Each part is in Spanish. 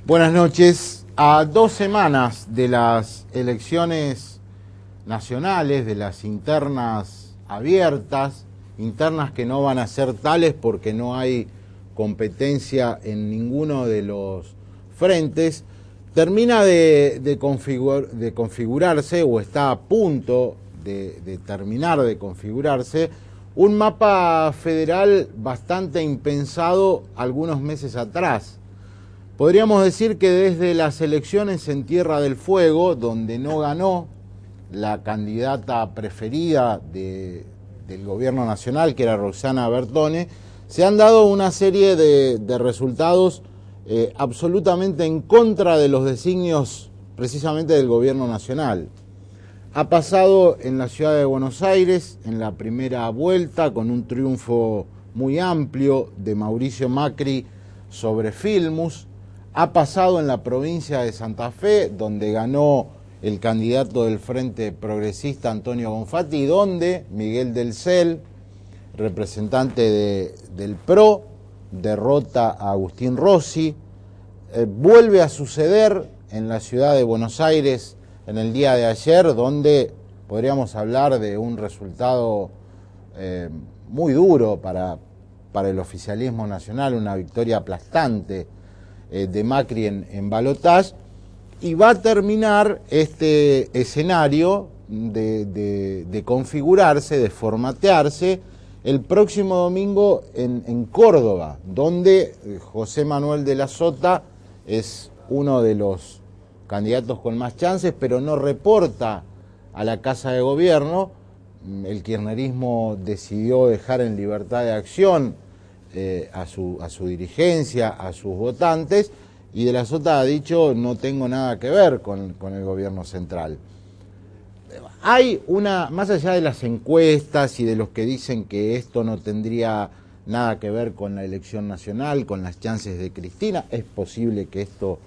Buenas noches. A 2 semanas de las elecciones nacionales, de las internas abiertas, internas que no van a ser tales porque no hay competencia en ninguno de los frentes, termina de configurarse, o está a punto de terminar de configurarse, un mapa federal bastante impensado algunos meses atrás. Podríamos decir que desde las elecciones en Tierra del Fuego, donde no ganó la candidata preferida del gobierno nacional, que era Roxana Bertone, se han dado una serie de resultados absolutamente en contra de los designios precisamente del gobierno nacional. Ha pasado en la ciudad de Buenos Aires, en la primera vuelta, con un triunfo muy amplio de Mauricio Macri sobre Filmus. Ha pasado en la provincia de Santa Fe, donde ganó el candidato del Frente Progresista Antonio Bonfatti, donde Miguel del Cel, representante del PRO, derrota a Agustín Rossi. Vuelve a suceder en la ciudad de Buenos Aires en el día de ayer, donde podríamos hablar de un resultado muy duro para el oficialismo nacional, una victoria aplastante de Macri en balotaje, y va a terminar este escenario de configurarse, de formatearse, el próximo domingo en Córdoba, donde José Manuel de la Sota es uno de los candidatos con más chances, pero no reporta a la Casa de Gobierno. El kirchnerismo decidió dejar en libertad de acción a su dirigencia, a sus votantes, y de la Sota ha dicho: no tengo nada que ver con el gobierno central. Hay más allá de las encuestas y de los que dicen que esto no tendría nada que ver con la elección nacional, con las chances de Cristina, es posible que esto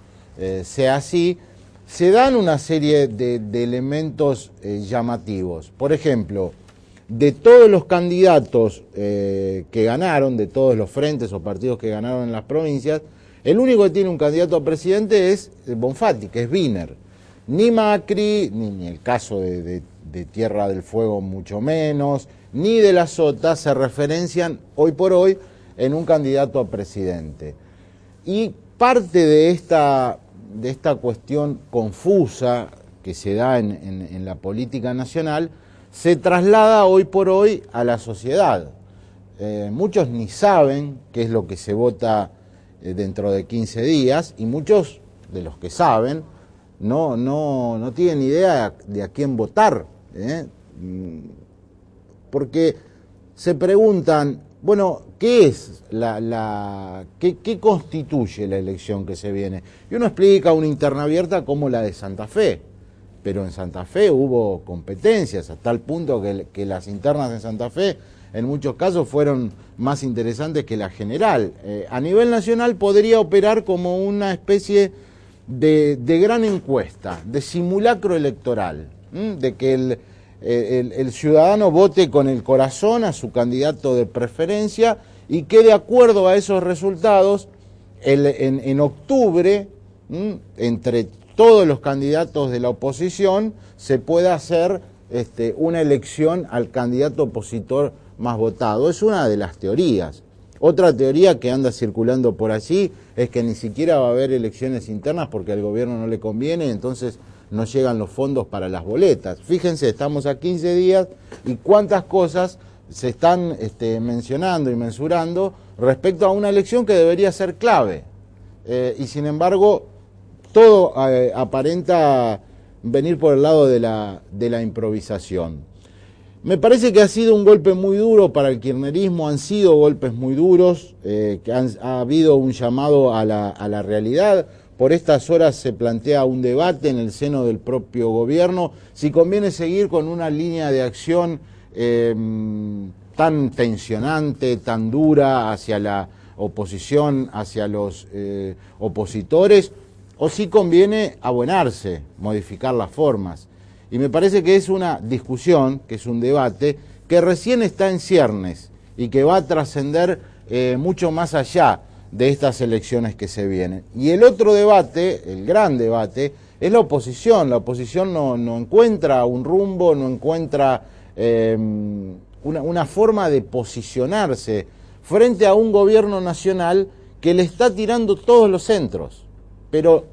sea así, se dan una serie de elementos llamativos. Por ejemplo, de todos los candidatos que ganaron, de todos los frentes o partidos que ganaron en las provincias, el único que tiene un candidato a presidente es Bonfatti, que es Wiener. Ni Macri, ni el caso de Tierra del Fuego mucho menos, ni de la Sota se referencian hoy por hoy en un candidato a presidente. Y parte de esta cuestión confusa que se da en la política nacional se traslada hoy por hoy a la sociedad. Muchos ni saben qué es lo que se vota dentro de 15 días, y muchos de los que saben no tienen idea de a quién votar, porque se preguntan, bueno, ¿qué es qué constituye la elección que se viene? Y uno explica una interna abierta como la de Santa Fe, pero en Santa Fe hubo competencias, hasta el punto que las internas en Santa Fe en muchos casos fueron más interesantes que la general. A nivel nacional podría operar como una especie de gran encuesta, de simulacro electoral, de que el ciudadano vote con el corazón a su candidato de preferencia y que de acuerdo a esos resultados, en octubre, entre todos los candidatos de la oposición, se pueda hacer una elección al candidato opositor más votado. Es una de las teorías. Otra teoría que anda circulando por allí es que ni siquiera va a haber elecciones internas porque al gobierno no le conviene, entonces no llegan los fondos para las boletas. Fíjense, estamos a 15 días y cuántas cosas se están mencionando y mensurando respecto a una elección que debería ser clave. Y sin embargo, todo aparenta venir por el lado de la improvisación. Me parece que ha sido un golpe muy duro para el kirchnerismo, han sido golpes muy duros, ha habido un llamado a la realidad. Por estas horas se plantea un debate en el seno del propio gobierno, si conviene seguir con una línea de acción tan tensionante, tan dura hacia la oposición, hacia los opositores, o si conviene abonarse, modificar las formas. Y me parece que es una discusión, que es un debate, que recién está en ciernes y que va a trascender mucho más allá de estas elecciones que se vienen. Y el otro debate, el gran debate, es la oposición. La oposición no encuentra un rumbo, no encuentra una forma de posicionarse frente a un gobierno nacional que le está tirando todos los centros. Pero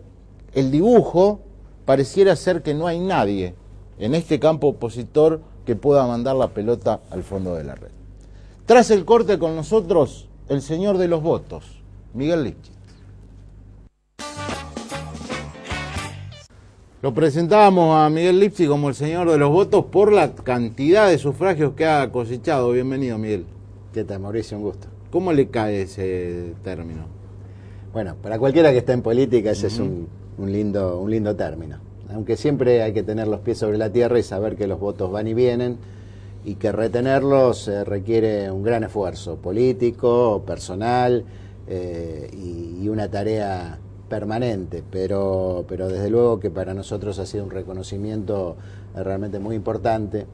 el dibujo pareciera ser que no hay nadie en este campo opositor que pueda mandar la pelota al fondo de la red. Tras el corte con nosotros, el señor de los votos, Miguel Lifchit. Lo presentábamos a Miguel Lifchit como el señor de los votos por la cantidad de sufragios que ha cosechado. Bienvenido, Miguel. ¿Qué tal, Mauricio? Un gusto. ¿Cómo le cae ese término? Bueno, para cualquiera que está en política ese es un lindo término. Aunque siempre hay que tener los pies sobre la tierra y saber que los votos van y vienen y que retenerlos requiere un gran esfuerzo político, personal y una tarea permanente, pero desde luego que para nosotros ha sido un reconocimiento realmente muy importante,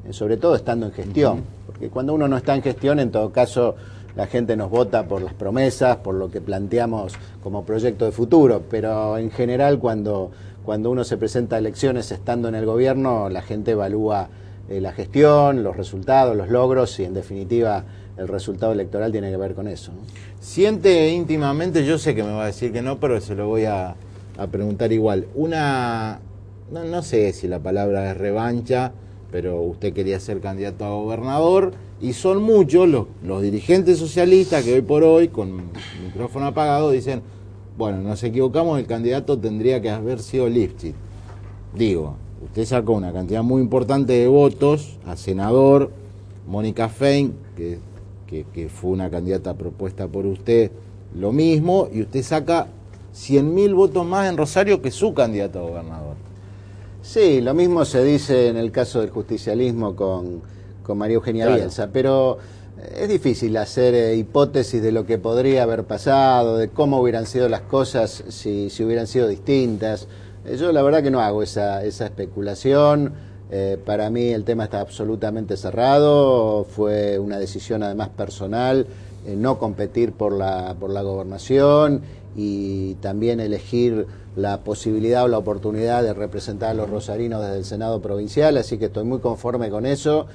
sobre todo estando en gestión, porque cuando uno no está en gestión, en todo caso, la gente nos vota por las promesas, por lo que planteamos como proyecto de futuro, pero en general cuando uno se presenta a elecciones estando en el gobierno, la gente evalúa la gestión, los resultados, los logros y en definitiva el resultado electoral tiene que ver con eso, ¿no? Siente íntimamente, yo sé que me va a decir que no, pero se lo voy a preguntar igual, no sé si la palabra es revancha, pero usted quería ser candidato a gobernador y son muchos los dirigentes socialistas que hoy por hoy, con micrófono apagado, dicen, bueno, nos equivocamos, el candidato tendría que haber sido Lifchit. Digo, usted sacó una cantidad muy importante de votos a senador, Mónica Fein, que fue una candidata propuesta por usted, lo mismo, y usted saca 100.000 votos más en Rosario que su candidato a gobernador. Sí, lo mismo se dice en el caso del justicialismo con María Eugenia Bielsa, pero es difícil hacer hipótesis de lo que podría haber pasado, de cómo hubieran sido las cosas si hubieran sido distintas. Yo la verdad que no hago esa especulación. Para mí el tema está absolutamente cerrado, fue una decisión además personal, no competir por la gobernación y también elegir la posibilidad o la oportunidad de representar a los rosarinos desde el Senado provincial, así que estoy muy conforme con eso,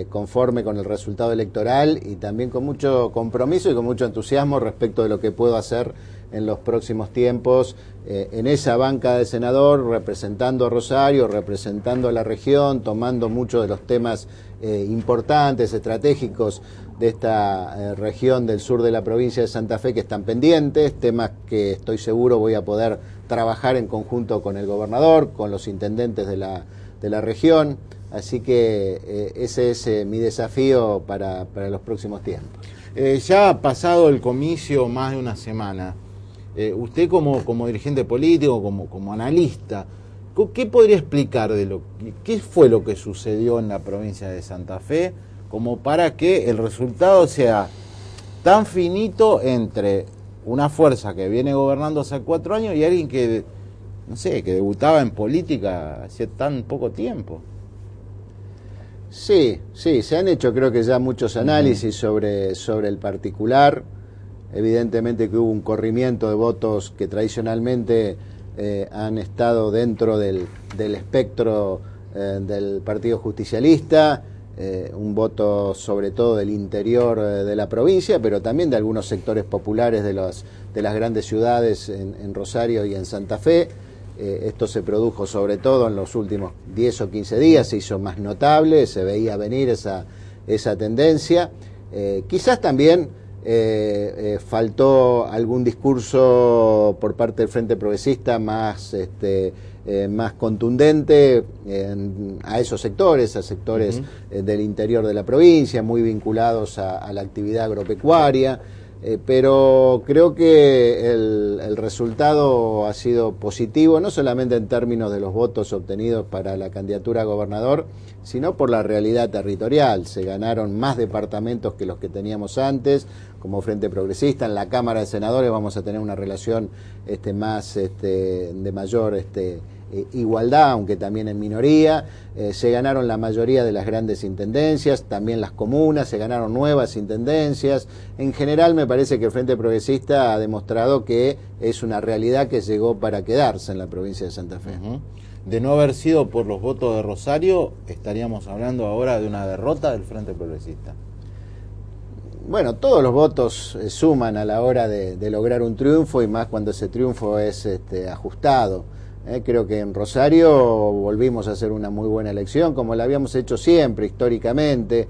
conforme con el resultado electoral y también con mucho compromiso y con mucho entusiasmo respecto de lo que puedo hacer en los próximos tiempos en esa banca de senador, representando a Rosario, representando a la región, tomando muchos de los temas importantes, estratégicos de esta región del sur de la provincia de Santa Fe que están pendientes, temas que estoy seguro voy a poder trabajar en conjunto con el gobernador, con los intendentes de la región, así que ese es mi desafío para los próximos tiempos. Ya ha pasado el comicio más de una semana. Usted como dirigente político, como analista, ¿qué podría explicar qué fue lo que sucedió en la provincia de Santa Fe como para que el resultado sea tan finito entre una fuerza que viene gobernando hace 4 años y alguien que, no sé, que debutaba en política hace tan poco tiempo? Sí, se han hecho creo que ya muchos análisis sobre el particular. Evidentemente que hubo un corrimiento de votos que tradicionalmente han estado dentro del espectro del Partido Justicialista, un voto sobre todo del interior de la provincia, pero también de algunos sectores populares de las grandes ciudades en Rosario y en Santa Fe. Esto se produjo sobre todo en los últimos 10 o 15 días, se hizo más notable, se veía venir esa tendencia. Quizás también faltó algún discurso por parte del Frente Progresista más contundente a esos sectores, del interior de la provincia, muy vinculados a la actividad agropecuaria, pero creo que el resultado ha sido positivo, no solamente en términos de los votos obtenidos para la candidatura a gobernador, sino por la realidad territorial. Se ganaron más departamentos que los que teníamos antes, como Frente Progresista. En la Cámara de Senadores vamos a tener una relación de mayor igualdad, aunque también en minoría. Se ganaron la mayoría de las grandes intendencias, también las comunas, se ganaron nuevas intendencias. En general me parece que el Frente Progresista ha demostrado que es una realidad que llegó para quedarse en la provincia de Santa Fe. De no haber sido por los votos de Rosario, estaríamos hablando ahora de una derrota del Frente Progresista. Bueno, todos los votos suman a la hora de lograr un triunfo, y más cuando ese triunfo es ajustado. Creo que en Rosario volvimos a hacer una muy buena elección, como la habíamos hecho siempre, históricamente.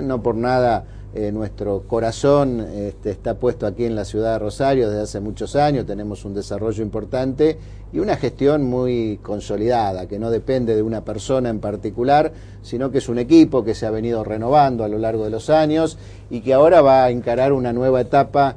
No por nada nuestro corazón está puesto aquí en la ciudad de Rosario desde hace muchos años. Tenemos un desarrollo importante y una gestión muy consolidada, que no depende de una persona en particular, sino que es un equipo que se ha venido renovando a lo largo de los años y que ahora va a encarar una nueva etapa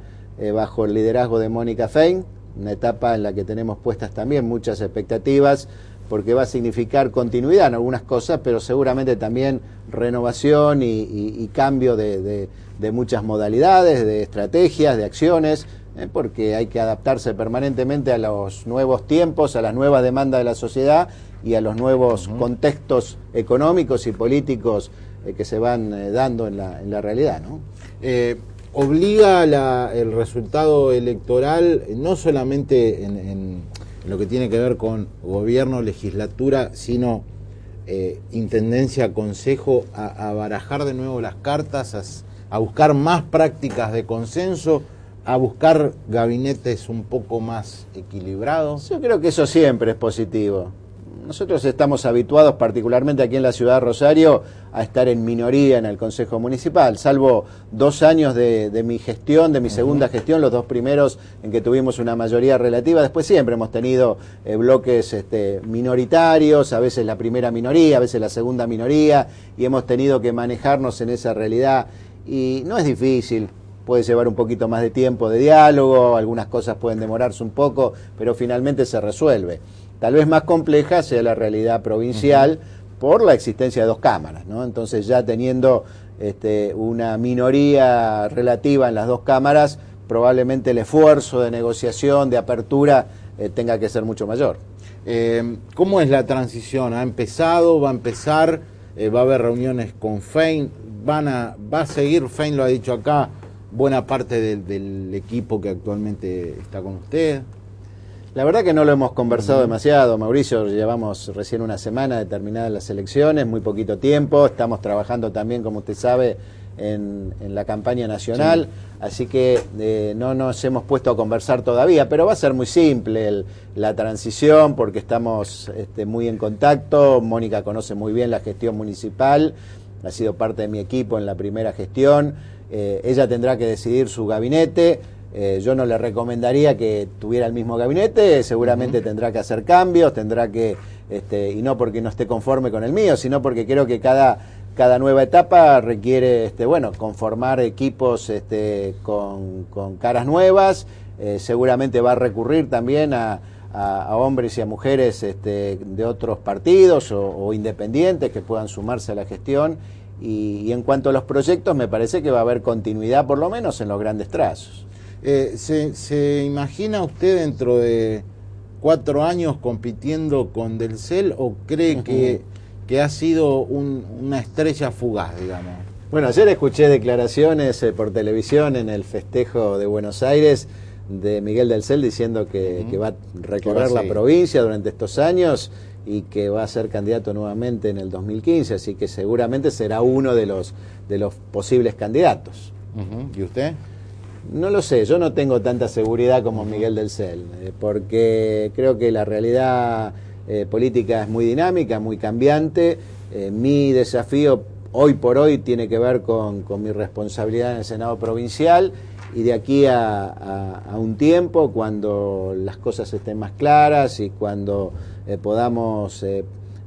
bajo el liderazgo de Mónica Fein, una etapa en la que tenemos puestas también muchas expectativas, porque va a significar continuidad en algunas cosas, pero seguramente también renovación y cambio de muchas modalidades, de estrategias, de acciones, porque hay que adaptarse permanentemente a los nuevos tiempos, a las nuevas demandas de la sociedad y a los nuevos contextos económicos y políticos que se van dando en la realidad, ¿no? Obliga el resultado electoral no solamente en lo que tiene que ver con gobierno, legislatura, sino intendencia, consejo, a barajar de nuevo las cartas, a buscar más prácticas de consenso, a buscar gabinetes un poco más equilibrados. Yo creo que eso siempre es positivo. Nosotros estamos habituados, particularmente aquí en la ciudad de Rosario, a estar en minoría en el Consejo Municipal, salvo 2 años de mi gestión, de mi segunda gestión, los 2 primeros en que tuvimos una mayoría relativa. Después siempre hemos tenido bloques minoritarios, a veces la primera minoría, a veces la segunda minoría, y hemos tenido que manejarnos en esa realidad. Y no es difícil, puede llevar un poquito más de tiempo de diálogo, algunas cosas pueden demorarse un poco, pero finalmente se resuelve. Tal vez más compleja sea la realidad provincial por la existencia de 2 cámaras, ¿no? Entonces, ya teniendo una minoría relativa en las 2 cámaras, probablemente el esfuerzo de negociación, de apertura, tenga que ser mucho mayor. ¿Cómo es la transición? ¿Ha empezado? ¿Va a empezar? ¿Va a haber reuniones con Fein? ¿Va a seguir, Fein lo ha dicho acá, buena parte del equipo que actualmente está con usted? La verdad que no lo hemos conversado demasiado, Mauricio. Llevamos recién una semana de terminadas las elecciones, muy poquito tiempo. Estamos trabajando también, como usted sabe, en la campaña nacional, así que no nos hemos puesto a conversar todavía, pero va a ser muy simple la transición, porque estamos muy en contacto. Mónica conoce muy bien la gestión municipal, ha sido parte de mi equipo en la primera gestión. Ella tendrá que decidir su gabinete. Yo no le recomendaría que tuviera el mismo gabinete, seguramente tendrá que hacer cambios, tendrá que, y no porque no esté conforme con el mío, sino porque creo que cada nueva etapa requiere, conformar equipos con caras nuevas. Seguramente va a recurrir también a hombres y a mujeres de otros partidos o independientes que puedan sumarse a la gestión. Y en cuanto a los proyectos, me parece que va a haber continuidad, por lo menos en los grandes trazos. ¿Se imagina usted dentro de 4 años compitiendo con Del Cel o cree que ha sido una estrella fugaz, digamos? Bueno, ayer escuché declaraciones por televisión en el festejo de Buenos Aires de Miguel Del Cel diciendo que va a recorrer la provincia durante estos años y que va a ser candidato nuevamente en el 2015, así que seguramente será uno de los posibles candidatos. ¿Y usted? No lo sé, yo no tengo tanta seguridad como Miguel Del Cel, porque creo que la realidad política es muy dinámica, muy cambiante. Mi desafío hoy por hoy tiene que ver con mi responsabilidad en el Senado provincial, y de aquí a un tiempo, cuando las cosas estén más claras y cuando podamos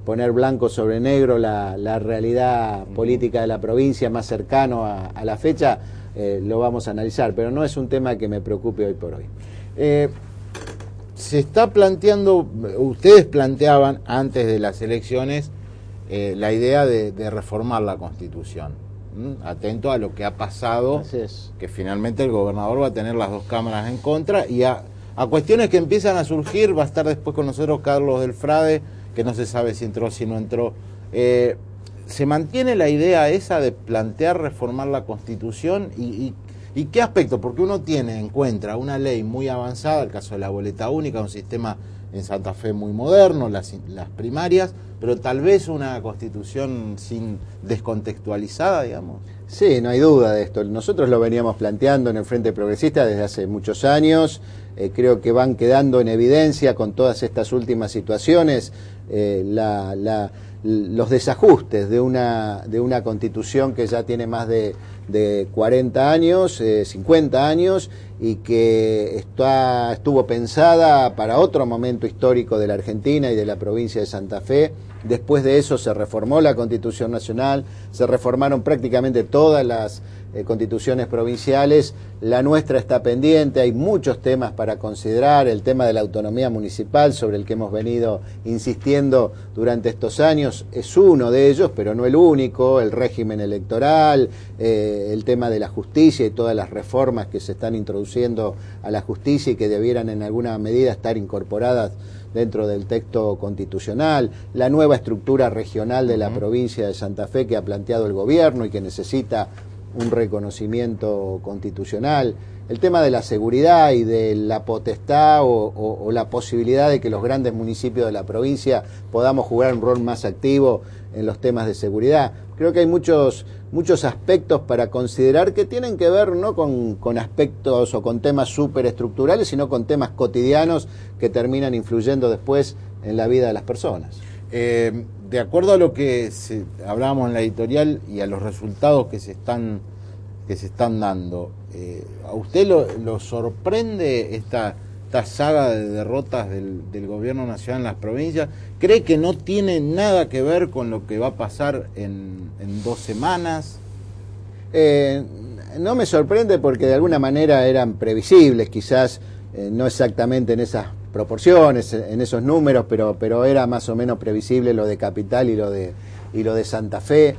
poner blanco sobre negro la realidad política de la provincia más cercano a la fecha, lo vamos a analizar, pero no es un tema que me preocupe hoy por hoy. Se está planteando, ustedes planteaban antes de las elecciones la idea de reformar la Constitución. Atento a lo que ha pasado, que finalmente el gobernador va a tener las 2 cámaras en contra y ha a cuestiones que empiezan a surgir. Va a estar después con nosotros Carlos del Frade, que no se sabe si entró o si no entró. ¿Se mantiene la idea esa de plantear reformar la Constitución? ¿Y qué aspecto? Porque uno encuentra una ley muy avanzada, el caso de la boleta única, un sistema en Santa Fe muy moderno, las primarias, pero tal vez una Constitución descontextualizada, digamos. Sí, no hay duda de esto. Nosotros lo veníamos planteando en el Frente Progresista desde hace muchos años. Creo que van quedando en evidencia con todas estas últimas situaciones los desajustes de una Constitución que ya tiene más de 40 años, 50 años, y que estuvo pensada para otro momento histórico de la Argentina y de la provincia de Santa Fe. Después de eso se reformó la Constitución Nacional, se reformaron prácticamente todas las constituciones provinciales. La nuestra está pendiente, hay muchos temas para considerar. El tema de la autonomía municipal, sobre el que hemos venido insistiendo durante estos años, es uno de ellos, pero no el único. El régimen electoral, el tema de la justicia y todas las reformas que se están introduciendo a la justicia y que debieran en alguna medida estar incorporadas dentro del texto constitucional, la nueva estructura regional de la provincia de Santa Fe que ha planteado el gobierno y que necesita un reconocimiento constitucional, el tema de la seguridad y de la potestad o la posibilidad de que los grandes municipios de la provincia podamos jugar un rol más activo en los temas de seguridad. Creo que hay muchos aspectos para considerar que tienen que ver no con aspectos o con temas superestructurales, sino con temas cotidianos que terminan influyendo después en la vida de las personas. De acuerdo a lo que hablábamos en la editorial y a los resultados que se están dando, ¿a usted lo sorprende esta saga de derrotas del gobierno nacional en las provincias? ¿Cree que no tiene nada que ver con lo que va a pasar en 2 semanas? No me sorprende porque de alguna manera eran previsibles, quizás no exactamente en esas proporciones, en esos números, pero era más o menos previsible lo de Capital y lo de Santa Fe.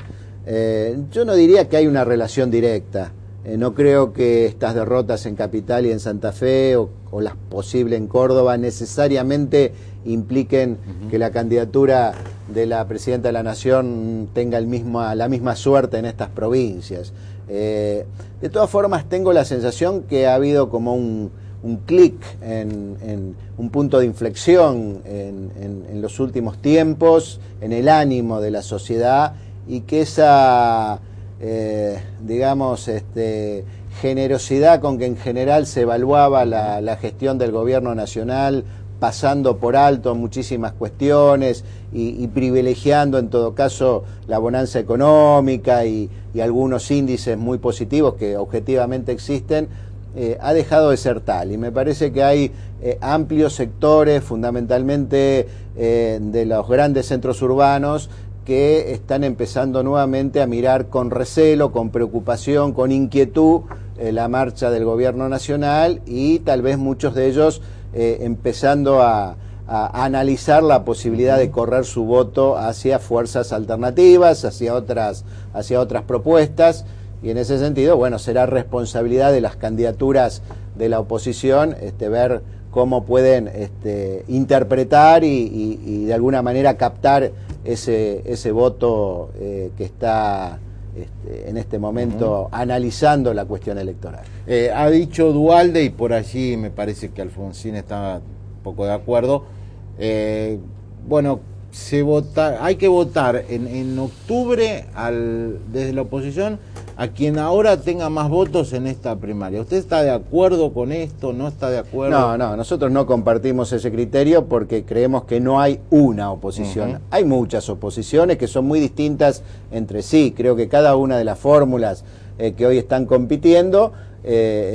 Yo no diría que hay una relación directa. No creo que estas derrotas en Capital y en Santa Fe o las posibles en Córdoba necesariamente impliquen que la candidatura de la Presidenta de la Nación tenga la misma suerte en estas provincias. De todas formas, tengo la sensación que ha habido como un clic, en un punto de inflexión en los últimos tiempos, en el ánimo de la sociedad, y que esa generosidad con que en general se evaluaba la gestión del gobierno nacional, pasando por alto muchísimas cuestiones y privilegiando en todo caso la bonanza económica y algunos índices muy positivos que objetivamente existen, ha dejado de ser tal. Y me parece que hay amplios sectores, fundamentalmente de los grandes centros urbanos, que están empezando nuevamente a mirar con recelo, con preocupación, con inquietud la marcha del gobierno nacional, y tal vez muchos de ellos empezando a analizar la posibilidad de correr su voto hacia fuerzas alternativas, hacia otras propuestas. Y en ese sentido, bueno, será responsabilidad de las candidaturas de la oposición ver cómo pueden interpretar y de alguna manera captar ese voto que está en este momento analizando la cuestión electoral. Ha dicho Duhalde, y por allí me parece que Alfonsín está un poco de acuerdo, bueno, hay que votar en octubre desde la oposición a quien ahora tenga más votos en esta primaria. ¿Usted está de acuerdo con esto? ¿No está de acuerdo? No, nosotros no compartimos ese criterio porque creemos que no hay una oposición. Hay muchas oposiciones que son muy distintas entre sí. Creo que cada una de las fórmulas que hoy están compitiendo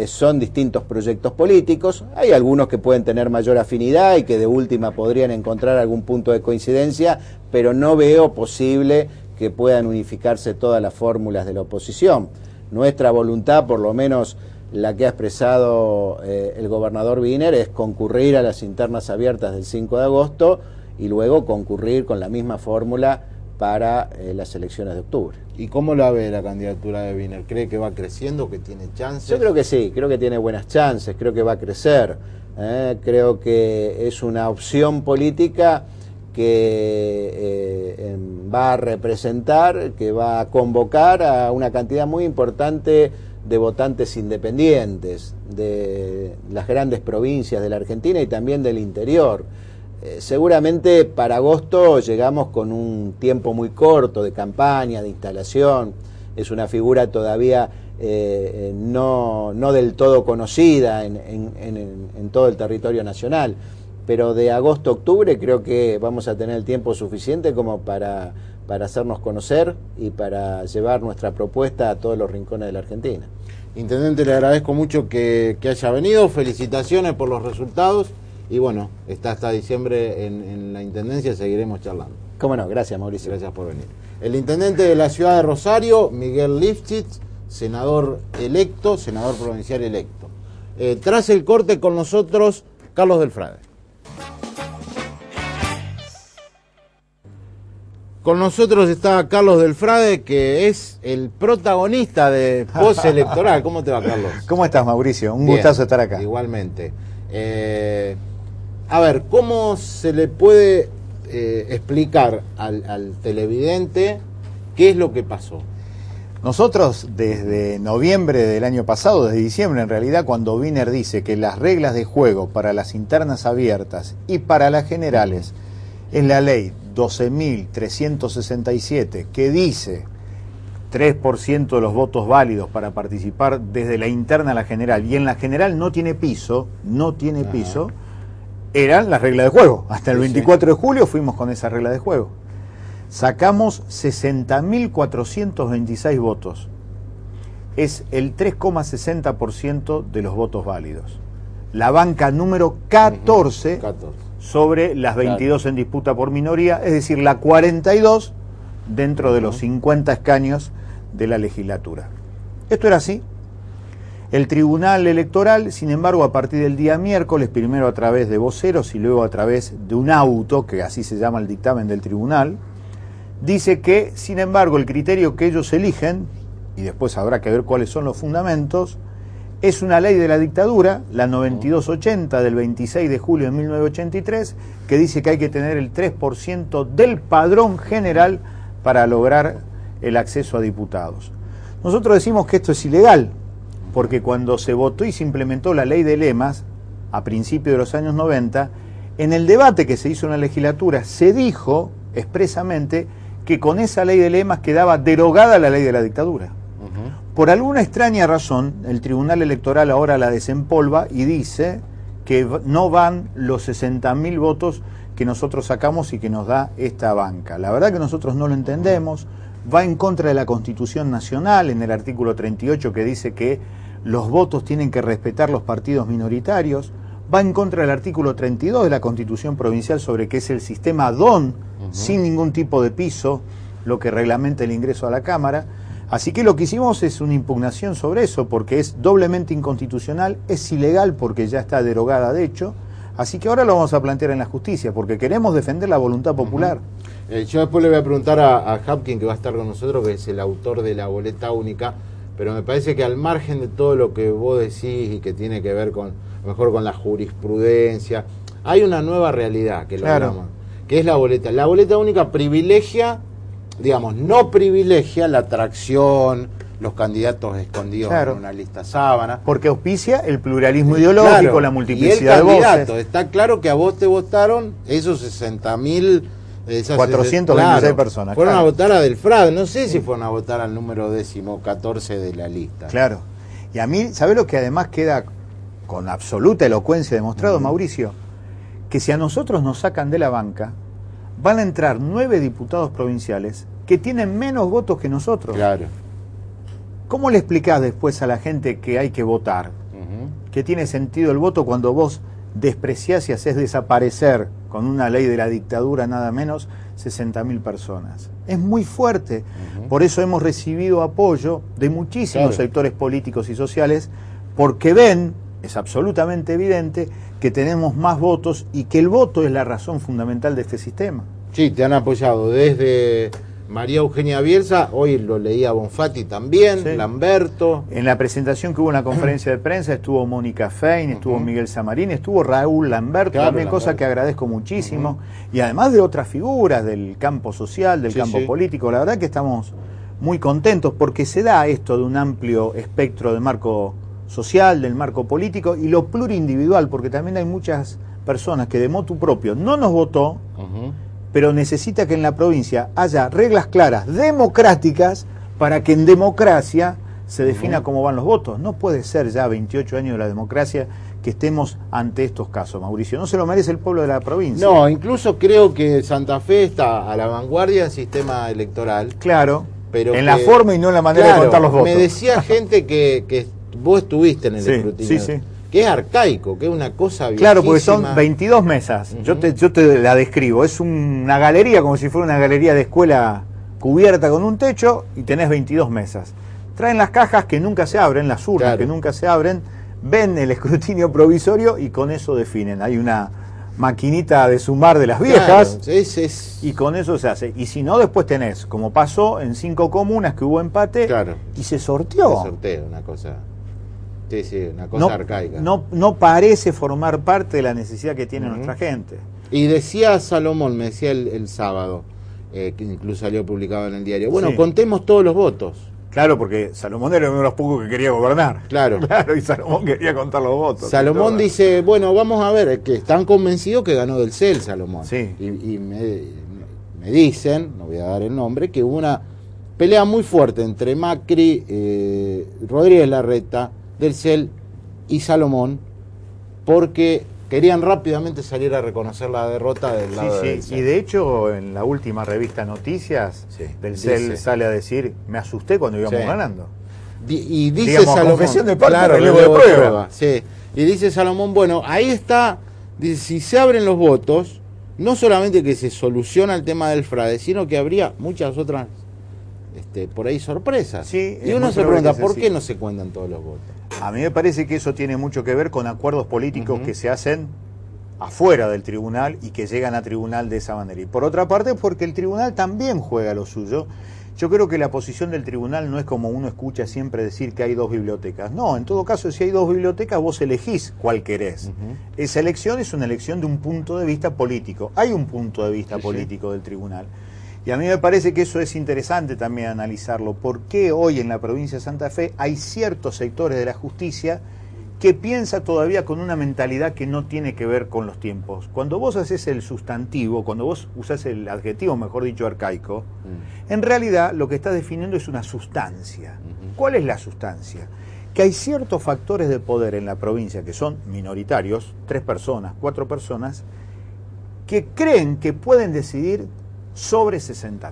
son distintos proyectos políticos. Hay algunos que pueden tener mayor afinidad y que de última podrían encontrar algún punto de coincidencia, pero no veo posible que puedan unificarse todas las fórmulas de la oposición. Nuestra voluntad, por lo menos la que ha expresado el gobernador Wiener, es concurrir a las internas abiertas del 5 de agosto y luego concurrir con la misma fórmula para las elecciones de octubre. ¿Y cómo la ve la candidatura de Wiener? ¿Cree que va creciendo, que tiene chances? Yo creo que sí, creo que tiene buenas chances, creo que va a crecer. Creo que es una opción política que va a representar, que va a convocar a una cantidad muy importante de votantes independientes de las grandes provincias de la Argentina y también del interior. Seguramente para agosto llegamos con un tiempo muy corto de campaña, de instalación. Es una figura todavía no del todo conocida en todo el territorio nacional, pero de agosto a octubre creo que vamos a tener el tiempo suficiente como para hacernos conocer y para llevar nuestra propuesta a todos los rincones de la Argentina. Intendente, le agradezco mucho que haya venido, felicitaciones por los resultados y bueno, está hasta diciembre en la Intendencia, seguiremos charlando. Cómo no, gracias Mauricio. Gracias por venir. El Intendente de la Ciudad de Rosario, Miguel Lifchitz, senador electo, senador provincial electo. Tras el corte con nosotros, Carlos Delfrade. Con nosotros está Carlos Delfrade, que es el protagonista de postelectoral. ¿Cómo te va, Carlos? ¿Cómo estás, Mauricio? Un Bien, gustazo estar acá. Igualmente. A ver, ¿cómo se le puede explicar al televidente qué es lo que pasó? Nosotros desde noviembre del año pasado, desde diciembre en realidad, cuando Wiener dice que las reglas de juego para las internas abiertas y para las generales es la ley 12.367, que dice 3% de los votos válidos para participar desde la interna a la general, y en la general no tiene piso, eran las reglas de juego. Hasta el 24 de julio fuimos con esa regla de juego. Sacamos 60.426 votos. Es el 3,60% de los votos válidos. La banca número 14 sobre las 22 en disputa por minoría, es decir, la 42 dentro de los 50 escaños de la legislatura. Esto era así. El Tribunal Electoral, sin embargo, a partir del día miércoles, primero a través de voceros y luego a través de un auto, que así se llama el dictamen del tribunal, dice que, sin embargo, el criterio que ellos eligen, y después habrá que ver cuáles son los fundamentos, es una ley de la dictadura, la 9280 del 26 de julio de 1983, que dice que hay que tener el 3% del padrón general para lograr el acceso a diputados. Nosotros decimos que esto es ilegal, porque cuando se votó y se implementó la ley de lemas, a principios de los años 90, en el debate que se hizo en la legislatura se dijo expresamente que con esa ley de lemas quedaba derogada la ley de la dictadura. Por alguna extraña razón, el Tribunal Electoral ahora la desempolva y dice que no van los 60.000 votos que nosotros sacamos y que nos da esta banca. La verdad que nosotros no lo entendemos, va en contra de la Constitución Nacional, en el artículo 38 que dice que los votos tienen que respetar los partidos minoritarios, va en contra del artículo 32 de la Constitución Provincial sobre que es el sistema DON, sin ningún tipo de piso, lo que reglamenta el ingreso a la Cámara. Así que lo que hicimos es una impugnación sobre eso, porque es doblemente inconstitucional, es ilegal porque ya está derogada de hecho, así que ahora lo vamos a plantear en la justicia, porque queremos defender la voluntad popular. Yo después le voy a preguntar a Hapkin, que va a estar con nosotros, que es el autor de la boleta única, pero me parece que al margen de todo lo que vos decís y que tiene que ver con, mejor con la jurisprudencia, hay una nueva realidad que lo hablamos, que es la boleta. La boleta única privilegia, digamos, no privilegia la atracción, los candidatos escondidos en una lista sábana. Porque auspicia el pluralismo ideológico, la multiplicidad de voces. Está claro que a vos te votaron esos 60.000... 426 personas. Fueron a votar a Delfrade, no sé si fueron a votar al número 14 de la lista. Claro. Y a mí, ¿sabés lo que además queda con absoluta elocuencia demostrado, Mauricio? Que si a nosotros nos sacan de la banca, van a entrar 9 diputados provinciales que tienen menos votos que nosotros. Claro. ¿Cómo le explicás después a la gente que hay que votar? Que tiene sentido el voto cuando vos despreciás y haces desaparecer con una ley de la dictadura nada menos 60.000 personas. Es muy fuerte. Por eso hemos recibido apoyo de muchísimos sectores políticos y sociales, porque ven, es absolutamente evidente, que tenemos más votos y que el voto es la razón fundamental de este sistema. Sí, te han apoyado desde María Eugenia Bielsa, hoy lo leía Bonfatti también, sí. Lamberto. En la presentación que hubo en la conferencia de prensa estuvo Mónica Fein, estuvo Miguel Samarín, estuvo Raúl Lamberto, claro, también, cosa que agradezco muchísimo. Y además de otras figuras del campo social, del campo político, la verdad que estamos muy contentos porque se da esto de un amplio espectro del marco social, del marco político y lo plurindividual, porque también hay muchas personas que de motu propio no nos votó, pero necesita que en la provincia haya reglas claras, democráticas, para que en democracia se defina cómo van los votos. No puede ser ya 28 años de la democracia que estemos ante estos casos, Mauricio. No se lo merece el pueblo de la provincia. No, incluso creo que Santa Fe está a la vanguardia del sistema electoral. Claro, pero en la forma y no en la manera de contar los votos. Me decía gente que vos estuviste en el escrutinio. Sí. Que es arcaico, que es una cosa viejísima. Claro, porque son 22 mesas. Yo te la describo. Es una galería, como si fuera una galería de escuela cubierta con un techo, y tenés 22 mesas. Traen las cajas que nunca se abren, las urnas que nunca se abren, ven el escrutinio provisorio y con eso definen. Hay una maquinita de sumar de las viejas, y con eso se hace. Y si no, después tenés, como pasó en 5 comunas que hubo empate, y se sorteó. Se sorteó, una cosa... Sí, una cosa arcaica. No parece formar parte de la necesidad que tiene nuestra gente. Y decía Salomón, me decía el sábado, que incluso salió publicado en el diario, bueno, contemos todos los votos. Claro, porque Salomón era uno de los pocos que quería gobernar. Claro, y Salomón quería contar los votos. Salomón dice, bueno, vamos a ver, que están convencidos que ganó del CEL Salomón. Sí. Y me dicen, no voy a dar el nombre, que hubo una pelea muy fuerte entre Macri, Rodríguez Larreta, del CEL y Salomón, porque querían rápidamente salir a reconocer la derrota del lado del CEL. Y de hecho, en la última revista Noticias del CEL sale a decir, me asusté cuando íbamos ganando. Y dice Salomón, confesión de parte, relevo de prueba. Sí. Y dice Salomón, bueno, ahí está, dice, si se abren los votos, no solamente que se soluciona el tema del fraude, sino que habría muchas otras por ahí sorpresas. Sí, y uno se pregunta, ¿por qué no se cuentan todos los votos? A mí me parece que eso tiene mucho que ver con acuerdos políticos que se hacen afuera del tribunal y que llegan a tribunal de esa manera. Y por otra parte, porque el tribunal también juega lo suyo. Yo creo que la posición del tribunal no es como uno escucha siempre decir que hay 2 bibliotecas. No, en todo caso, si hay 2 bibliotecas, vos elegís cuál querés. Esa elección es una elección de un punto de vista político. Hay un punto de vista político del tribunal. Y a mí me parece que eso es interesante también analizarlo. ¿Por qué hoy en la provincia de Santa Fe hay ciertos sectores de la justicia que piensa todavía con una mentalidad que no tiene que ver con los tiempos? Cuando vos haces el sustantivo, cuando vos usás el adjetivo, mejor dicho, arcaico, en realidad lo que estás definiendo es una sustancia. ¿Cuál es la sustancia? Que hay ciertos factores de poder en la provincia que son minoritarios, 3 personas, 4 personas, que creen que pueden decidir sobre 60.000.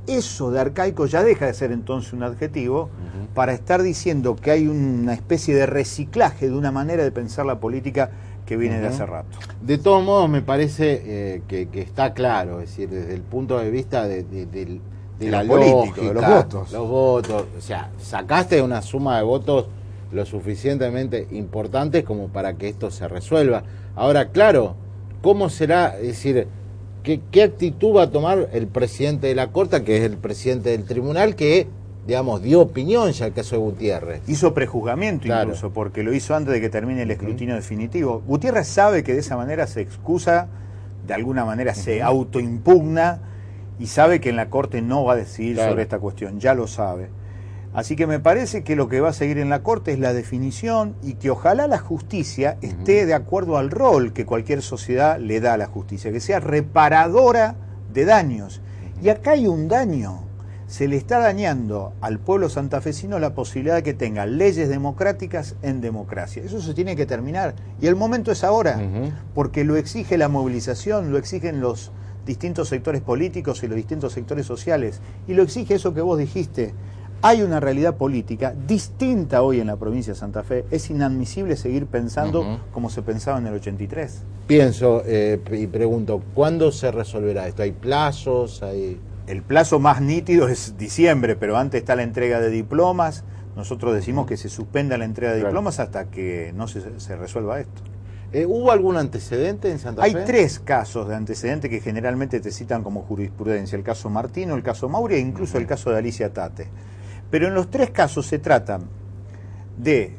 Eso de arcaico ya deja de ser entonces un adjetivo para estar diciendo que hay una especie de reciclaje de una manera de pensar la política que viene de hace rato. De todos modos, me parece que está claro, es decir, desde el punto de vista de la política, de los votos. O sea, sacaste una suma de votos lo suficientemente importantes como para que esto se resuelva. Ahora, claro, ¿cómo será? Es decir, ¿qué actitud va a tomar el presidente de la Corte, que es el presidente del tribunal, que, digamos, dio opinión ya el caso de Gutiérrez? Hizo prejuzgamiento incluso, porque lo hizo antes de que termine el escrutinio definitivo. Gutiérrez sabe que de esa manera se excusa, de alguna manera se autoimpugna, y sabe que en la Corte no va a decidir sobre esta cuestión, ya lo sabe. Así que me parece que lo que va a seguir en la Corte es la definición y que ojalá la justicia esté de acuerdo al rol que cualquier sociedad le da a la justicia, que sea reparadora de daños. Y acá hay un daño. Se le está dañando al pueblo santafesino la posibilidad de que tenga leyes democráticas en democracia. Eso se tiene que terminar. Y el momento es ahora, porque lo exige la movilización, lo exigen los distintos sectores políticos y los distintos sectores sociales. Y lo exige eso que vos dijiste. Hay una realidad política distinta hoy en la provincia de Santa Fe. Es inadmisible seguir pensando como se pensaba en el 83. Pienso y pregunto, ¿cuándo se resolverá esto? ¿Hay plazos? El plazo más nítido es diciembre, pero antes está la entrega de diplomas. Nosotros decimos que se suspenda la entrega de diplomas hasta que no se resuelva esto. ¿Hubo algún antecedente en Santa Fe? Hay 3 casos de antecedente que generalmente te citan como jurisprudencia: el caso Martino, el caso Mauri e incluso el caso de Alicia Tate. Pero en los 3 casos se tratan de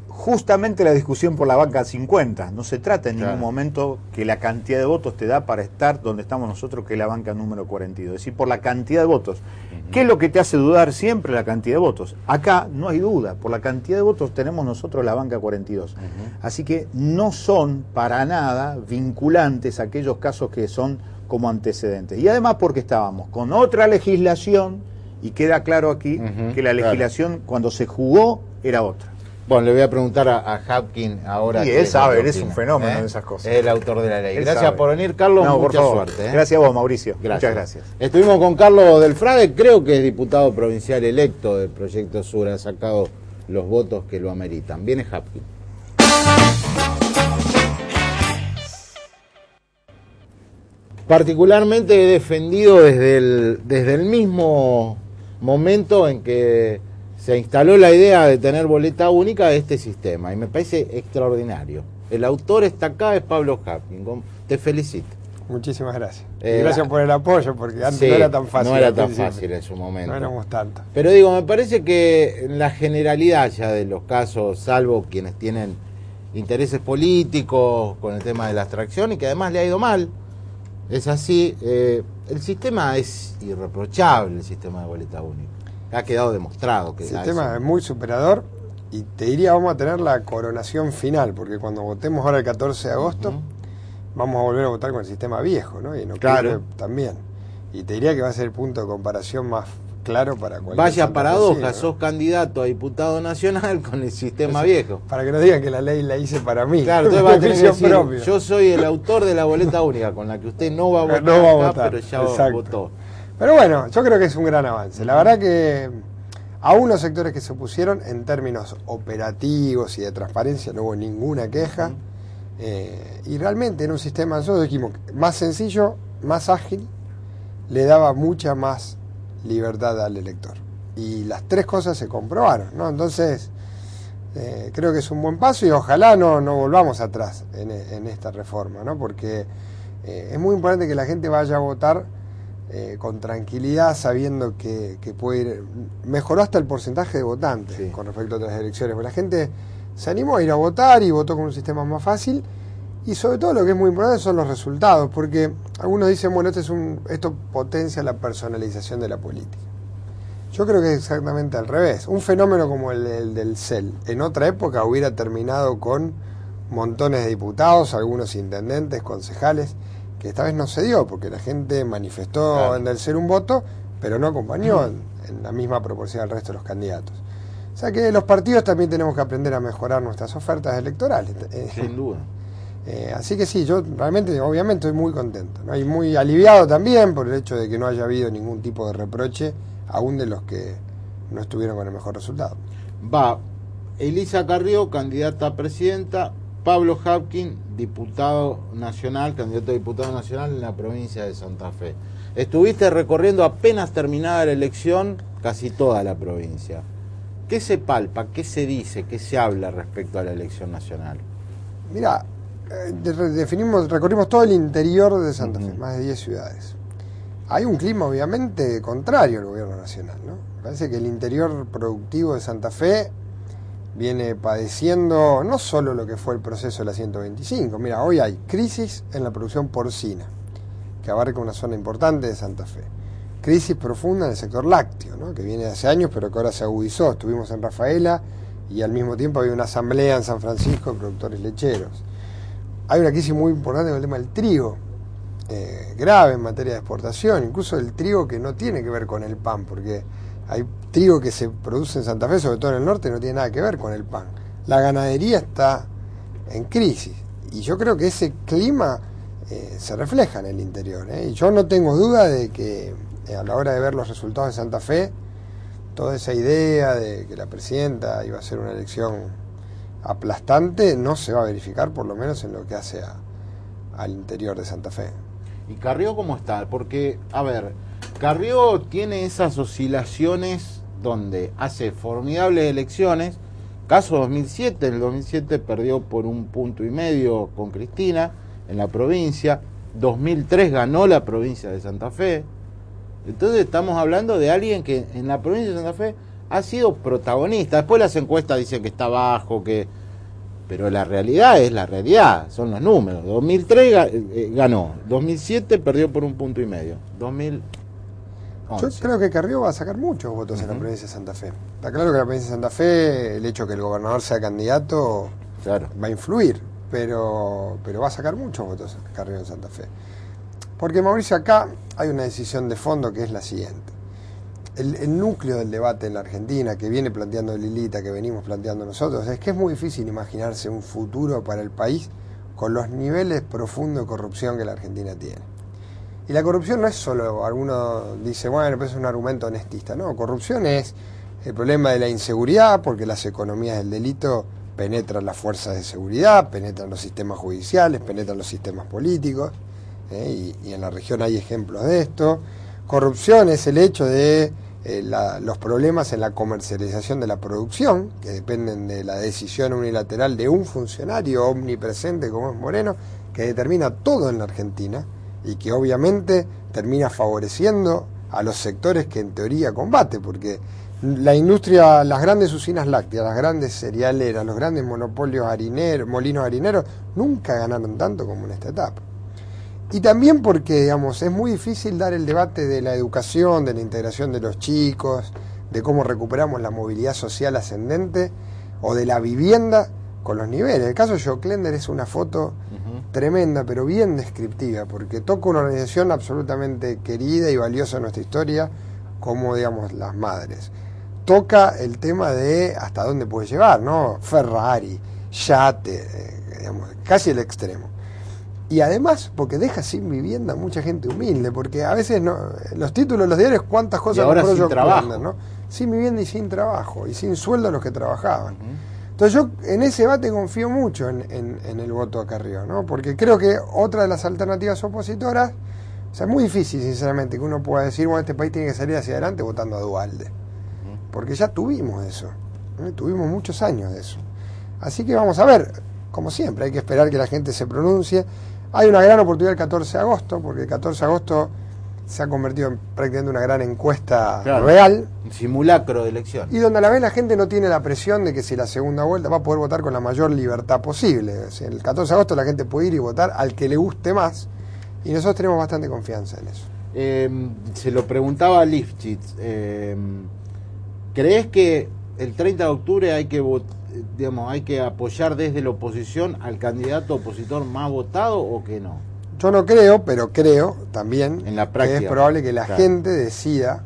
justamente la discusión por la banca 50. No se trata en ningún momento que la cantidad de votos te da para estar donde estamos nosotros, que es la banca número 42. Es decir, por la cantidad de votos. ¿Qué es lo que te hace dudar siempre? La cantidad de votos. Acá no hay duda. Por la cantidad de votos tenemos nosotros la banca 42. Así que no son para nada vinculantes aquellos casos que son como antecedentes. Y además porque estábamos con otra legislación, y queda claro aquí que la legislación cuando se jugó era otra. Bueno, le voy a preguntar a Hapkin ahora. Y él sabe, él es un fenómeno en esas cosas. Es el autor de la ley. Gracias por venir, Carlos. No, mucha suerte. Gracias a vos, Mauricio. Gracias. Muchas gracias. Estuvimos con Carlos Del Frade, creo que es diputado provincial electo del Proyecto Sur, ha sacado los votos que lo ameritan. Viene Hapkin. Particularmente he defendido desde el mismo momento en que se instaló la idea de tener boleta única de este sistema, y me parece extraordinario. El autor está acá, es Pablo Hapkin. Te felicito. Muchísimas gracias. Y gracias por el apoyo, porque antes no era tan fácil. No era tan fácil en su momento. No éramos tantos. Pero digo, me parece que en la generalidad ya de los casos, salvo quienes tienen intereses políticos con el tema de la abstracción y que además le ha ido mal, es así, el sistema es irreprochable, el sistema de boleta única. Ha quedado demostrado que el sistema es muy superador, y te diría, vamos a tener la coronación final, porque cuando votemos ahora el 14 de agosto, vamos a volver a votar con el sistema viejo, ¿no? Y en octubre también. Y te diría que va a ser el punto de comparación más claro para cualquier. Vaya paradoja, ¿no? Sos candidato a diputado nacional con el sistema viejo. Para que no digan que la ley la hice para mí. Claro, entonces va a tener que decir, yo soy el autor de la boleta única, con la que usted no va a votar, pero ya votó. Pero bueno, yo creo que es un gran avance. La verdad que aún los sectores que se opusieron, en términos operativos y de transparencia, no hubo ninguna queja. Y realmente en un sistema, nosotros dijimos, más sencillo, más ágil, le daba mucha más libertad al elector. Y las 3 cosas se comprobaron, ¿no? Entonces, creo que es un buen paso, y ojalá no volvamos atrás en esta reforma, ¿no? Porque es muy importante que la gente vaya a votar con tranquilidad, sabiendo que puede ir. Mejoró hasta el porcentaje de votantes con respecto a otras elecciones, porque la gente se animó a ir a votar y votó con un sistema más fácil. Y sobre todo lo que es muy importante son los resultados, porque algunos dicen, bueno, esto potencia la personalización de la política. Yo creo que es exactamente al revés. Un fenómeno como el del CEL, en otra época hubiera terminado con montones de diputados, algunos intendentes, concejales, que esta vez no se dio, porque la gente manifestó en el CEL un voto, pero no acompañó en la misma proporción al resto de los candidatos. O sea que los partidos también tenemos que aprender a mejorar nuestras ofertas electorales. Sin duda. Así que sí, yo realmente, obviamente, estoy muy contento, ¿no? Y muy aliviado también por el hecho de que no haya habido ningún tipo de reproche, aún de los que no estuvieron con el mejor resultado. Va Elisa Carrió, candidata a presidenta; Pablo Hapkin, diputado nacional, candidato a diputado nacional en la provincia de Santa Fe. Estuviste recorriendo, apenas terminada la elección, casi toda la provincia. ¿Qué se palpa, qué se dice, qué se habla respecto a la elección nacional? Mira, recorrimos todo el interior de Santa Fe, más de 10 ciudades. Hay un clima obviamente contrario al gobierno nacional, ¿no? Parece que el interior productivo de Santa Fe viene padeciendo no solo lo que fue el proceso de la 125. Mira, hoy hay crisis en la producción porcina, que abarca una zona importante de Santa Fe. Crisis profunda en el sector lácteo, ¿no? Que viene de hace años, pero que ahora se agudizó. Estuvimos en Rafaela y al mismo tiempo había una asamblea en San Francisco de productores lecheros. Hay una crisis muy importante con el tema del trigo, grave en materia de exportación, incluso el trigo que no tiene que ver con el pan, porque hay trigo que se produce en Santa Fe, sobre todo en el norte, no tiene nada que ver con el pan. La ganadería está en crisis, y yo creo que ese clima se refleja en el interior, y yo no tengo duda de que a la hora de ver los resultados de Santa Fe, toda esa idea de que la presidenta iba a hacer una elección aplastante no se va a verificar, por lo menos en lo que hace al interior de Santa Fe. ¿Y Carrió cómo está? Porque, a ver, Carrió tiene esas oscilaciones donde hace formidables elecciones, Caso 2007, en el 2007 perdió por 1,5 puntos con Cristina en la provincia. 2003 ganó la provincia de Santa Fe. Entonces estamos hablando de alguien que en la provincia de Santa Fe ha sido protagonista. Después las encuestas dicen que está bajo, pero la realidad es la realidad, son los números. 2003 ganó, 2007 perdió por 1,5 puntos. 2011. Yo creo que Carrió va a sacar muchos votos en la provincia de Santa Fe. Está claro que en la provincia de Santa Fe el hecho de que el gobernador sea candidato va a influir, pero va a sacar muchos votos Carrió en Santa Fe. Porque, Mauricio, acá hay una decisión de fondo que es la siguiente. El núcleo del debate en la Argentina, que viene planteando Lilita, que venimos planteando nosotros, es que es muy difícil imaginarse un futuro para el país con los niveles profundos de corrupción que la Argentina tiene. Y la corrupción no es solo, alguno dice, bueno, pues es un argumento honestista. No, corrupción es el problema de la inseguridad, porque las economías del delito penetran las fuerzas de seguridad, penetran los sistemas judiciales, penetran los sistemas políticos, y en la región hay ejemplos de esto. Corrupción es el hecho de los problemas en la comercialización de la producción, que dependen de la decisión unilateral de un funcionario omnipresente como es Moreno, que determina todo en la Argentina y que obviamente termina favoreciendo a los sectores que en teoría combate, porque la industria, las grandes usinas lácteas, las grandes cerealeras, los grandes monopolios harineros, molinos harineros, nunca ganaron tanto como en esta etapa. Y también porque, digamos, es muy difícil dar el debate de la educación, de la integración de los chicos, de cómo recuperamos la movilidad social ascendente o de la vivienda con los niveles. El caso de Joe Klender es una foto tremenda, pero bien descriptiva, porque toca una organización absolutamente querida y valiosa en nuestra historia, como, digamos, las madres. Toca el tema de hasta dónde puede llevar, ¿no? Ferrari, yate, digamos, casi el extremo. Y además, porque deja sin vivienda a mucha gente humilde, porque a veces los títulos de los diarios, cuántas cosas compró Joe Klender, ¿no? Sin vivienda y sin trabajo, y sin sueldo a los que trabajaban. Entonces yo en ese debate confío mucho en el voto a Carrió, ¿no? Porque creo que otra de las alternativas opositoras, o sea, es muy difícil, sinceramente, que uno pueda decir, bueno, este país tiene que salir hacia adelante votando a Duhalde. Porque ya tuvimos eso, tuvimos muchos años de eso. Así que vamos a ver, como siempre, hay que esperar que la gente se pronuncie. Hay una gran oportunidad el 14 de agosto, porque el 14 de agosto se ha convertido en prácticamente una gran encuesta real. Un simulacro de elección. Y donde a la vez la gente no tiene la presión de que si la segunda vuelta va a poder votar con la mayor libertad posible. O sea, el 14 de agosto la gente puede ir y votar al que le guste más, y nosotros tenemos bastante confianza en eso. Se lo preguntaba a Lifchitz. ¿Crees que el 30 de octubre hay que apoyar desde la oposición al candidato opositor más votado o que no? Yo no creo, pero creo también en la práctica, que es probable que la gente decida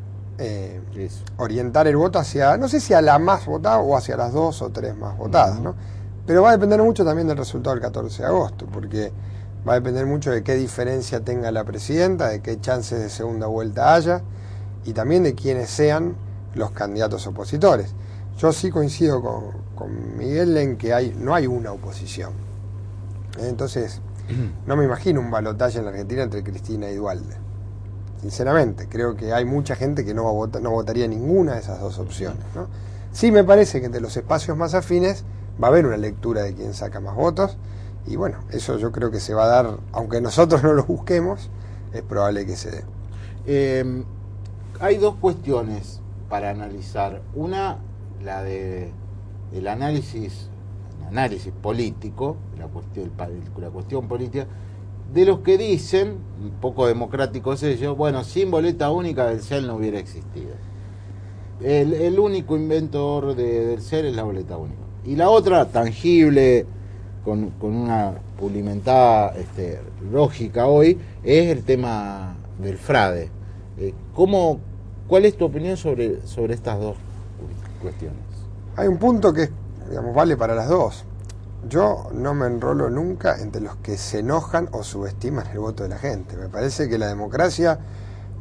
orientar el voto hacia, no sé si a la más votada o hacia las 2 o 3 más votadas, ¿no? Pero va a depender mucho también del resultado del 14 de agosto, porque va a depender mucho de qué diferencia tenga la presidenta, de qué chances de segunda vuelta haya, y también de quiénes sean los candidatos opositores. Yo sí coincido con Miguel en que no hay una oposición. Entonces, no me imagino un balotaje en la Argentina entre Cristina y Duhalde. Sinceramente, creo que hay mucha gente que no votaría ninguna de esas dos opciones, ¿no? Sí me parece que entre los espacios más afines va a haber una lectura de quién saca más votos, y bueno, eso yo creo que se va a dar, aunque nosotros no lo busquemos, es probable que se dé. Hay dos cuestiones para analizar. Una, la del análisis político, la cuestión política, de los que dicen, un poco democráticos ellos, bueno, sin boleta única del CEL no hubiera existido. El único inventor del CEL es la boleta única. Y la otra, tangible, con una pulimentada lógica hoy, es el tema del fraude. ¿Cuál es tu opinión sobre estas dos cuestiones? Hay un punto que, digamos, vale para las dos. Yo no me enrolo nunca entre los que se enojan o subestiman el voto de la gente. Me parece que la democracia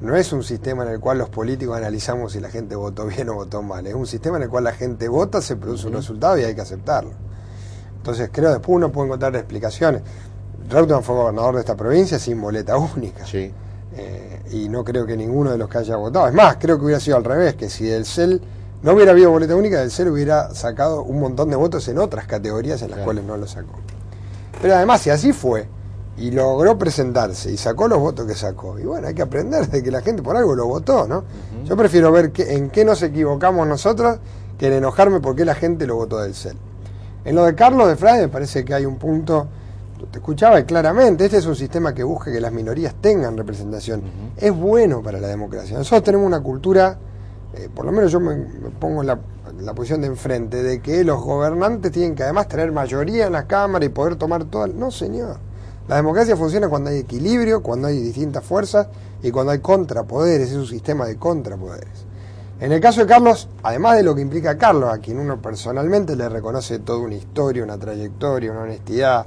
no es un sistema en el cual los políticos analizamos si la gente votó bien o votó mal. Es un sistema en el cual la gente vota, se produce un resultado y hay que aceptarlo. Entonces creo después uno puede encontrar explicaciones. Reutemann fue gobernador de esta provincia sin boleta única. Sí. Y no creo que ninguno de los que haya votado. Es más, creo que hubiera sido al revés, que si el CEL no hubiera habido boleta única, el CEL hubiera sacado un montón de votos en otras categorías en las cuales no lo sacó. Pero además, si así fue, y logró presentarse, y sacó los votos que sacó, y bueno, hay que aprender de que la gente por algo lo votó, ¿no? Yo prefiero ver en qué nos equivocamos nosotros que en enojarme porque la gente lo votó del CEL. En lo de Carlos de Frade me parece que hay un punto, te escuchaba claramente, este es un sistema que busca que las minorías tengan representación. Es bueno para la democracia. Nosotros tenemos una cultura, por lo menos yo me pongo en la posición de enfrente, de que los gobernantes tienen que además tener mayoría en la Cámara y poder tomar todas... No, señor. La democracia funciona cuando hay equilibrio, cuando hay distintas fuerzas y cuando hay contrapoderes. Es un sistema de contrapoderes. En el caso de Carlos, además de lo que implica Carlos, a quien uno personalmente le reconoce toda una historia, una trayectoria, una honestidad,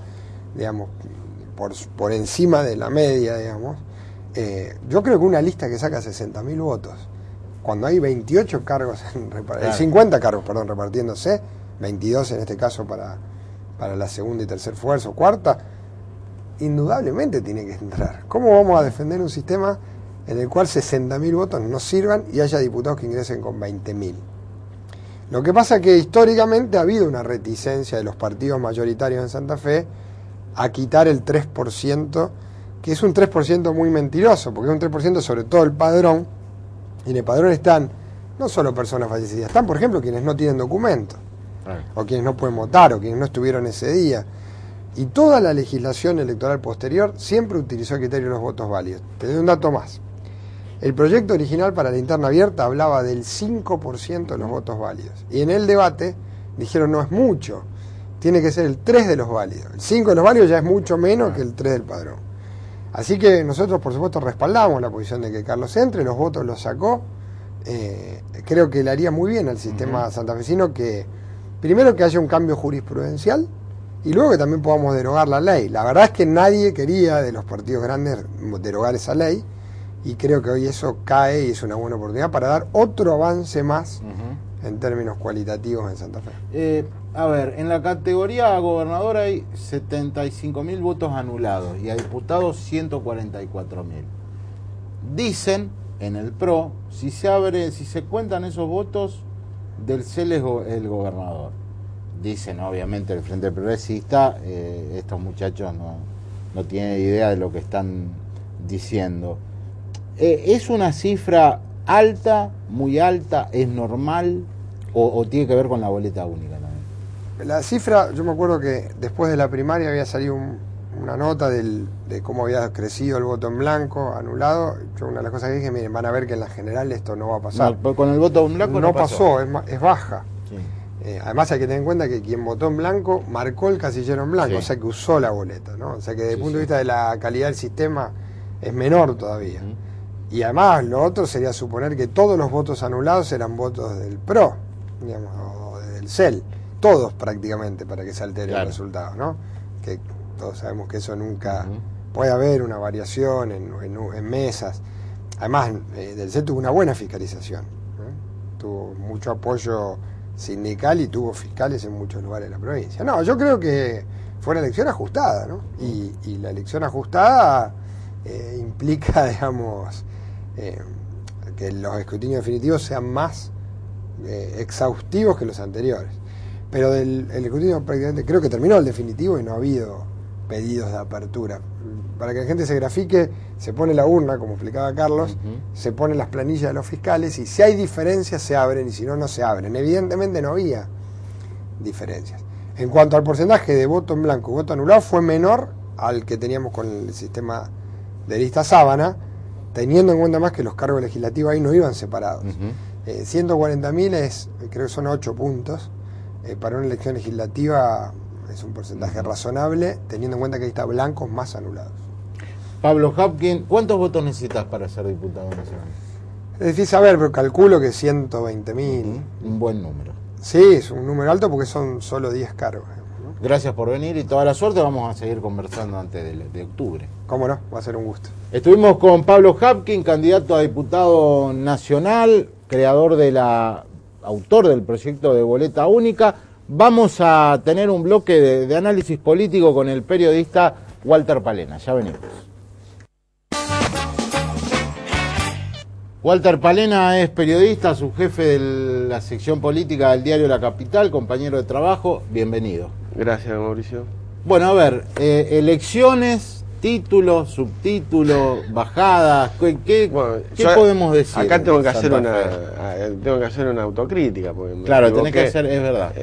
digamos, por encima de la media, digamos, yo creo que una lista que saca 60.000 votos, cuando hay 28 cargos, 50 cargos, perdón, repartiéndose, 22 en este caso para la segunda y tercer fuerza o cuarta, indudablemente tiene que entrar. ¿Cómo vamos a defender un sistema en el cual 60.000 votos no sirvan y haya diputados que ingresen con 20.000? Lo que pasa es que históricamente ha habido una reticencia de los partidos mayoritarios en Santa Fe a quitar el 3%, que es un 3% muy mentiroso, porque es un 3% sobre todo el padrón, y en el padrón están no solo personas fallecidas, están por ejemplo quienes no tienen documentos, o quienes no pueden votar, o quienes no estuvieron ese día. Y toda la legislación electoral posterior siempre utilizó el criterio de los votos válidos. Te doy un dato más. El proyecto original para la interna abierta hablaba del 5% de los votos válidos. Y en el debate dijeron no es mucho, tiene que ser el 3 de los válidos. El 5 de los válidos ya es mucho menos que el 3 del padrón. Así que nosotros por supuesto respaldamos la posición de que Carlos entre, los votos los sacó. Creo que le haría muy bien al sistema santafesino que primero que haya un cambio jurisprudencial, y luego que también podamos derogar la ley. La verdad es que nadie quería de los partidos grandes derogar esa ley, y creo que hoy eso cae y es una buena oportunidad para dar otro avance más en términos cualitativos en Santa Fe. A ver, en la categoría a gobernador hay 75.000 votos anulados y a diputados 144.000. Dicen en el PRO, si se cuentan esos votos, del CEL es el gobernador. Dicen obviamente el Frente Progresista, estos muchachos no tienen idea de lo que están diciendo. ¿Es una cifra alta, muy alta, es normal o tiene que ver con la boleta única también? La cifra, yo me acuerdo que después de la primaria había salido una nota de cómo había crecido el voto en blanco, anulado. Yo una de las cosas que dije, miren, van a ver que en la general esto no va a pasar. No, con el voto en blanco no pasó. Es baja. Sí. Además hay que tener en cuenta que quien votó en blanco marcó el casillero en blanco, o sea que usó la boleta, ¿no? O sea que desde el punto de vista de la calidad del sistema es menor todavía. Y además lo otro sería suponer que todos los votos anulados eran votos del PRO, digamos, o del CEL, todos prácticamente, para que se altere el resultado, ¿no? Que todos sabemos que eso nunca puede haber una variación en mesas. Además, del CEL tuvo una buena fiscalización, ¿no? Tuvo mucho apoyo sindical y tuvo fiscales en muchos lugares de la provincia. No, yo creo que fue una elección ajustada, ¿no? Y la elección ajustada implica, digamos, que los escrutinios definitivos sean más exhaustivos que los anteriores. Pero el escrutinio prácticamente creo que terminó el definitivo y no ha habido pedidos de apertura. Para que la gente se grafique, se pone la urna, como explicaba Carlos, se ponen las planillas de los fiscales y si hay diferencias se abren y si no, no se abren. Evidentemente no había diferencias. En cuanto al porcentaje de voto en blanco y voto anulado, fue menor al que teníamos con el sistema de lista sábana, teniendo en cuenta más que los cargos legislativos ahí no iban separados. 140.000 creo que son 8 puntos. Para una elección legislativa es un porcentaje razonable, teniendo en cuenta que ahí está blancos más anulados. Pablo Hapkin, ¿cuántos votos necesitas para ser diputado nacional? Es difícil saber, pero calculo que 120.000. Un buen número. Sí, es un número alto porque son solo 10 cargos, ¿no? Gracias por venir y toda la suerte. Vamos a seguir conversando antes de octubre. Cómo no, va a ser un gusto. Estuvimos con Pablo Hapkin, candidato a diputado nacional, autor del proyecto de boleta única. Vamos a tener un bloque de análisis político con el periodista Walter Palena. Ya venimos. Walter Palena es periodista, subjefe de la sección política del diario La Capital, compañero de trabajo. Bienvenido. Gracias, Mauricio. Bueno, a ver, elecciones, título, subtítulo, bajadas, ¿qué podemos decir? Acá tengo que hacer una autocrítica. Porque claro, tenés que hacer, es verdad.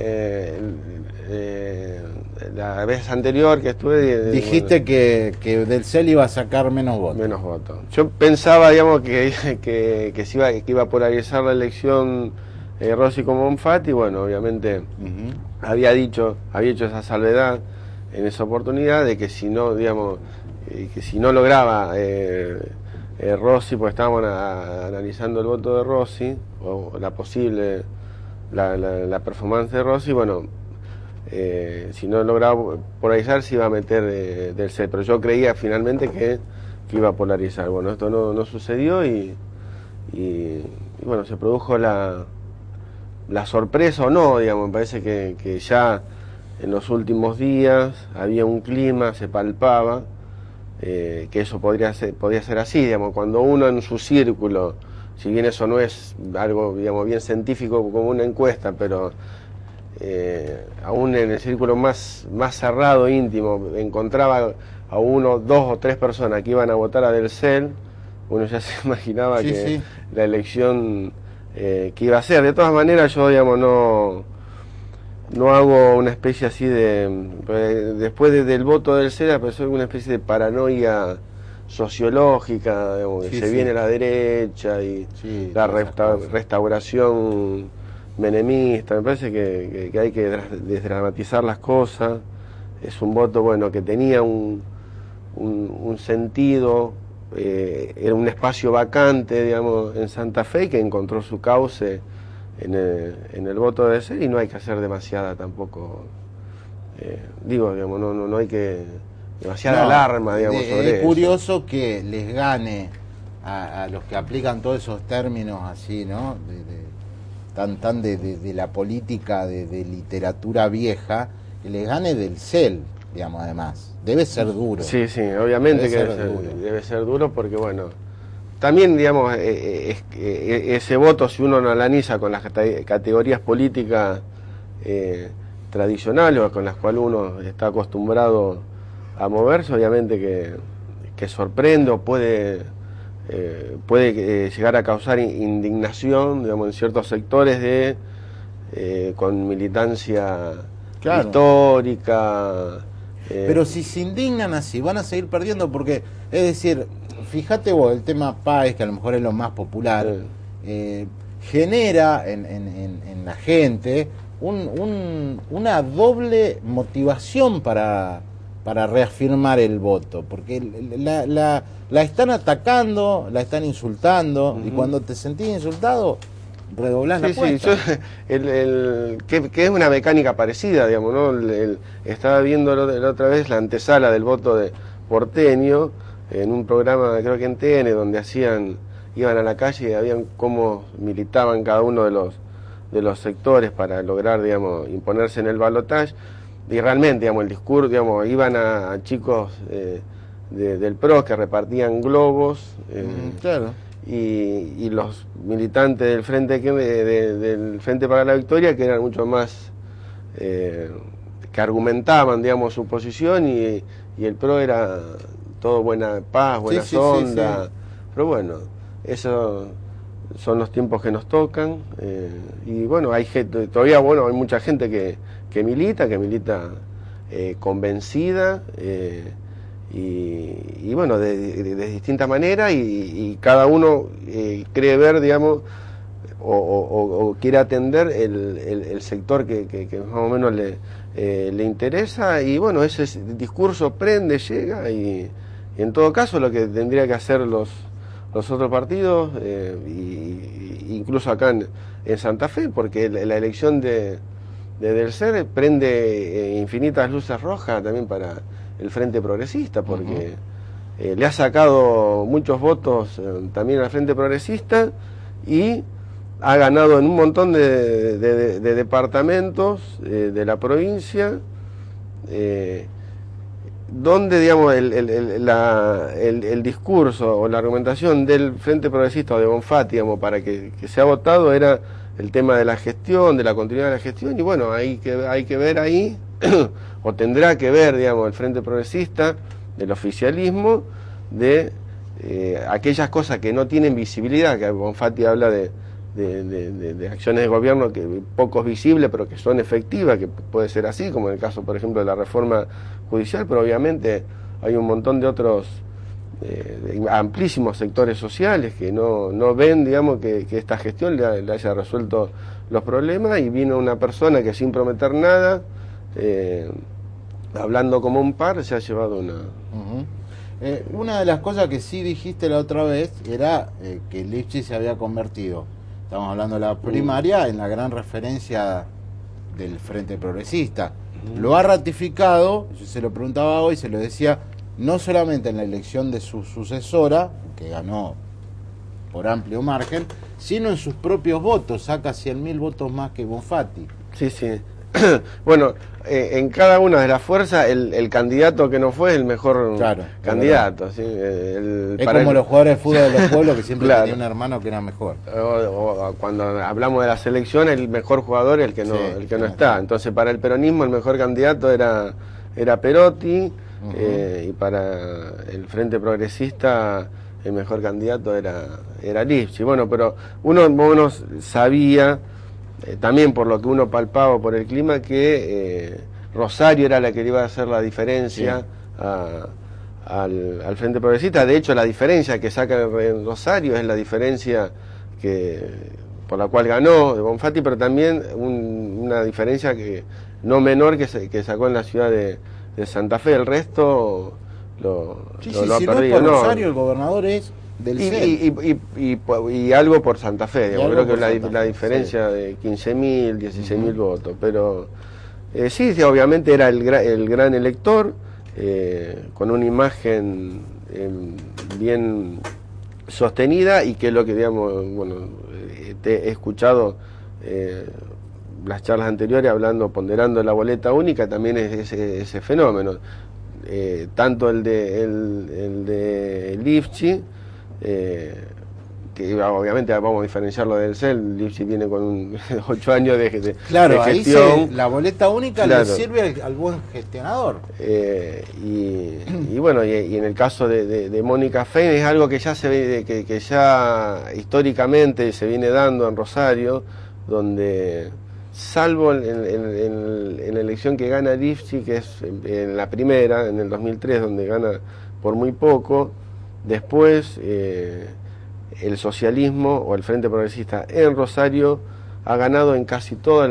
La vez anterior que estuve... Dijiste que del CEL iba a sacar menos votos. Menos votos. Yo pensaba, digamos, que iba a polarizar la elección Rossi con Bonfatti, y bueno, obviamente había hecho esa salvedad en esa oportunidad de que si no, digamos, que si no lograba Rossi, pues estábamos analizando el voto de Rossi, o la posible, la performance de Rossi, bueno, si no lograba polarizar se iba a meter del CEL, pero yo creía finalmente que iba a polarizar. Bueno, esto no sucedió y bueno, se produjo la sorpresa o no, digamos, me parece que ya en los últimos días había un clima, se palpaba, que eso podía ser así, digamos, cuando uno en su círculo, si bien eso no es algo, digamos, bien científico como una encuesta, pero aún en el círculo más cerrado, íntimo, encontraba a 1, 2 o 3 personas que iban a votar a Del CEL, uno ya se imaginaba la elección que iba a ser. De todas maneras, yo, digamos, no hago una especie así después del voto del CEL, apareció una especie de paranoia sociológica, digamos, que se viene la derecha y la restauración menemista. Me parece que hay que desdramatizar las cosas. Es un voto, bueno, que tenía un sentido, era un espacio vacante, digamos, en Santa Fe, que encontró su cauce en el voto de CEL, y no hay que hacer demasiada tampoco, digamos, no hay que demasiada alarma, digamos, sobre es curioso que les gane a los que aplican todos esos términos así, ¿no? De la política de literatura vieja, que les gane del CEL, digamos, además. Debe ser duro. Sí, obviamente debe ser duro porque, bueno, también, digamos, ese voto, si uno lo analiza con las categorías políticas tradicionales o con las cuales uno está acostumbrado a moverse, obviamente que sorprende o puede llegar a causar indignación, digamos, en ciertos sectores con militancia histórica. Pero si se indignan así, van a seguir perdiendo, porque, es decir, fíjate vos, el tema Páez, que a lo mejor es lo más popular, genera en la gente una doble motivación para reafirmar el voto, porque la están atacando, la están insultando, y cuando te sentís insultado, redoblás la apuesta. Que es una mecánica parecida, digamos, ¿no? Estaba viendo la otra vez la antesala del voto de porteño en un programa, creo que en TN, donde iban a la calle y habían cómo militaban cada uno de los sectores para lograr, digamos, imponerse en el balotaje. Y realmente, digamos, el discurso, digamos, iban a chicos del PRO que repartían globos, y los militantes del Frente para la Victoria, que eran mucho más, que argumentaban, digamos, su posición, y el PRO era todo buena paz, buena onda. Pero bueno, esos son los tiempos que nos tocan, y bueno, hay gente, todavía, bueno, hay mucha gente que milita convencida, y bueno, de distintas maneras, y cada uno cree ver, digamos, o quiere atender el sector que más o menos le interesa, y bueno, ese discurso prende, llega, y en todo caso lo que tendría que hacer los otros partidos, incluso acá en Santa Fe, porque la elección del CEL prende infinitas luces rojas también para el Frente Progresista, porque le ha sacado muchos votos también al Frente Progresista, y ha ganado en un montón de departamentos de la provincia, donde, digamos, el discurso o la argumentación del Frente Progresista o de Bonfatti, digamos, para que sea votado era el tema de la gestión, de la continuidad de la gestión, y bueno, hay que ver ahí, o tendrá que ver, digamos, el Frente Progresista, del oficialismo, de aquellas cosas que no tienen visibilidad, que Bonfatti habla de acciones de gobierno que poco visibles pero que son efectivas, que puede ser así, como en el caso, por ejemplo, de la reforma judicial, pero obviamente hay un montón de otros amplísimos sectores sociales que no ven, digamos, que esta gestión le haya resuelto los problemas, y vino una persona que sin prometer nada, hablando como un par, se ha llevado una... Una de las cosas que sí dijiste la otra vez era que Lifchitz se había convertido, estamos hablando de la primaria, en la gran referencia del Frente Progresista. Lo ha ratificado, yo se lo preguntaba hoy, se lo decía, no solamente en la elección de su sucesora, que ganó por amplio margen, sino en sus propios votos, saca 100.000 votos más que Bonfatti. Sí, sí. Bueno, en cada una de las fuerzas el candidato que no fue es el mejor candidato. ¿Sí? Es como los jugadores de fútbol de los pueblos que siempre tenía un hermano que era mejor. O cuando hablamos de la selección, el mejor jugador es el que no está. Entonces, para el peronismo el mejor candidato era Perotti, y para el Frente Progresista el mejor candidato era Lifchitz. Bueno, pero uno sabía, también por lo que uno palpaba por el clima, que Rosario era la que le iba a hacer la diferencia al Frente Progresista. De hecho, la diferencia que saca en Rosario es la diferencia por la cual ganó de Bonfatti, pero también una diferencia que no menor que sacó en la ciudad de Santa Fe. El resto lo ha perdido. No, por Rosario el gobernador es del y algo por Santa Fe, digamos. Creo que la diferencia de 15.000, 16.000 votos, pero sí, obviamente era el gran elector, con una imagen bien sostenida, y que es lo que, digamos, bueno, he escuchado las charlas anteriores ponderando la boleta única, también es ese fenómeno, tanto el de Lifchitz, que obviamente vamos a diferenciarlo del CEL. Lifchitz viene con 8 años de gestión. Ahí la boleta única le sirve al buen gestionador. Y bueno, y en el caso de Mónica Fein es algo que ya se ve, que ya históricamente se viene dando en Rosario, donde salvo en la elección que gana Lifchitz, que es en la primera, en el 2003, donde gana por muy poco. Después, el socialismo o el Frente Progresista en Rosario ha ganado en casi todas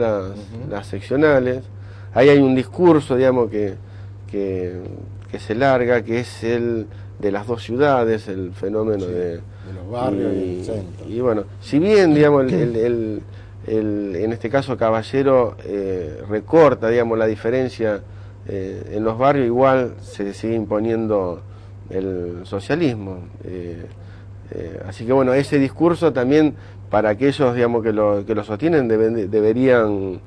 las seccionales. Ahí hay un discurso, digamos, que se larga, que es el de las dos ciudades, el fenómeno de los barrios y el centro. Y bueno, si bien, digamos, en este caso Caballero recorta, digamos, la diferencia en los barrios, igual se sigue imponiendo el socialismo. Así que bueno, ese discurso también, para aquellos, digamos, que lo sostienen, deberían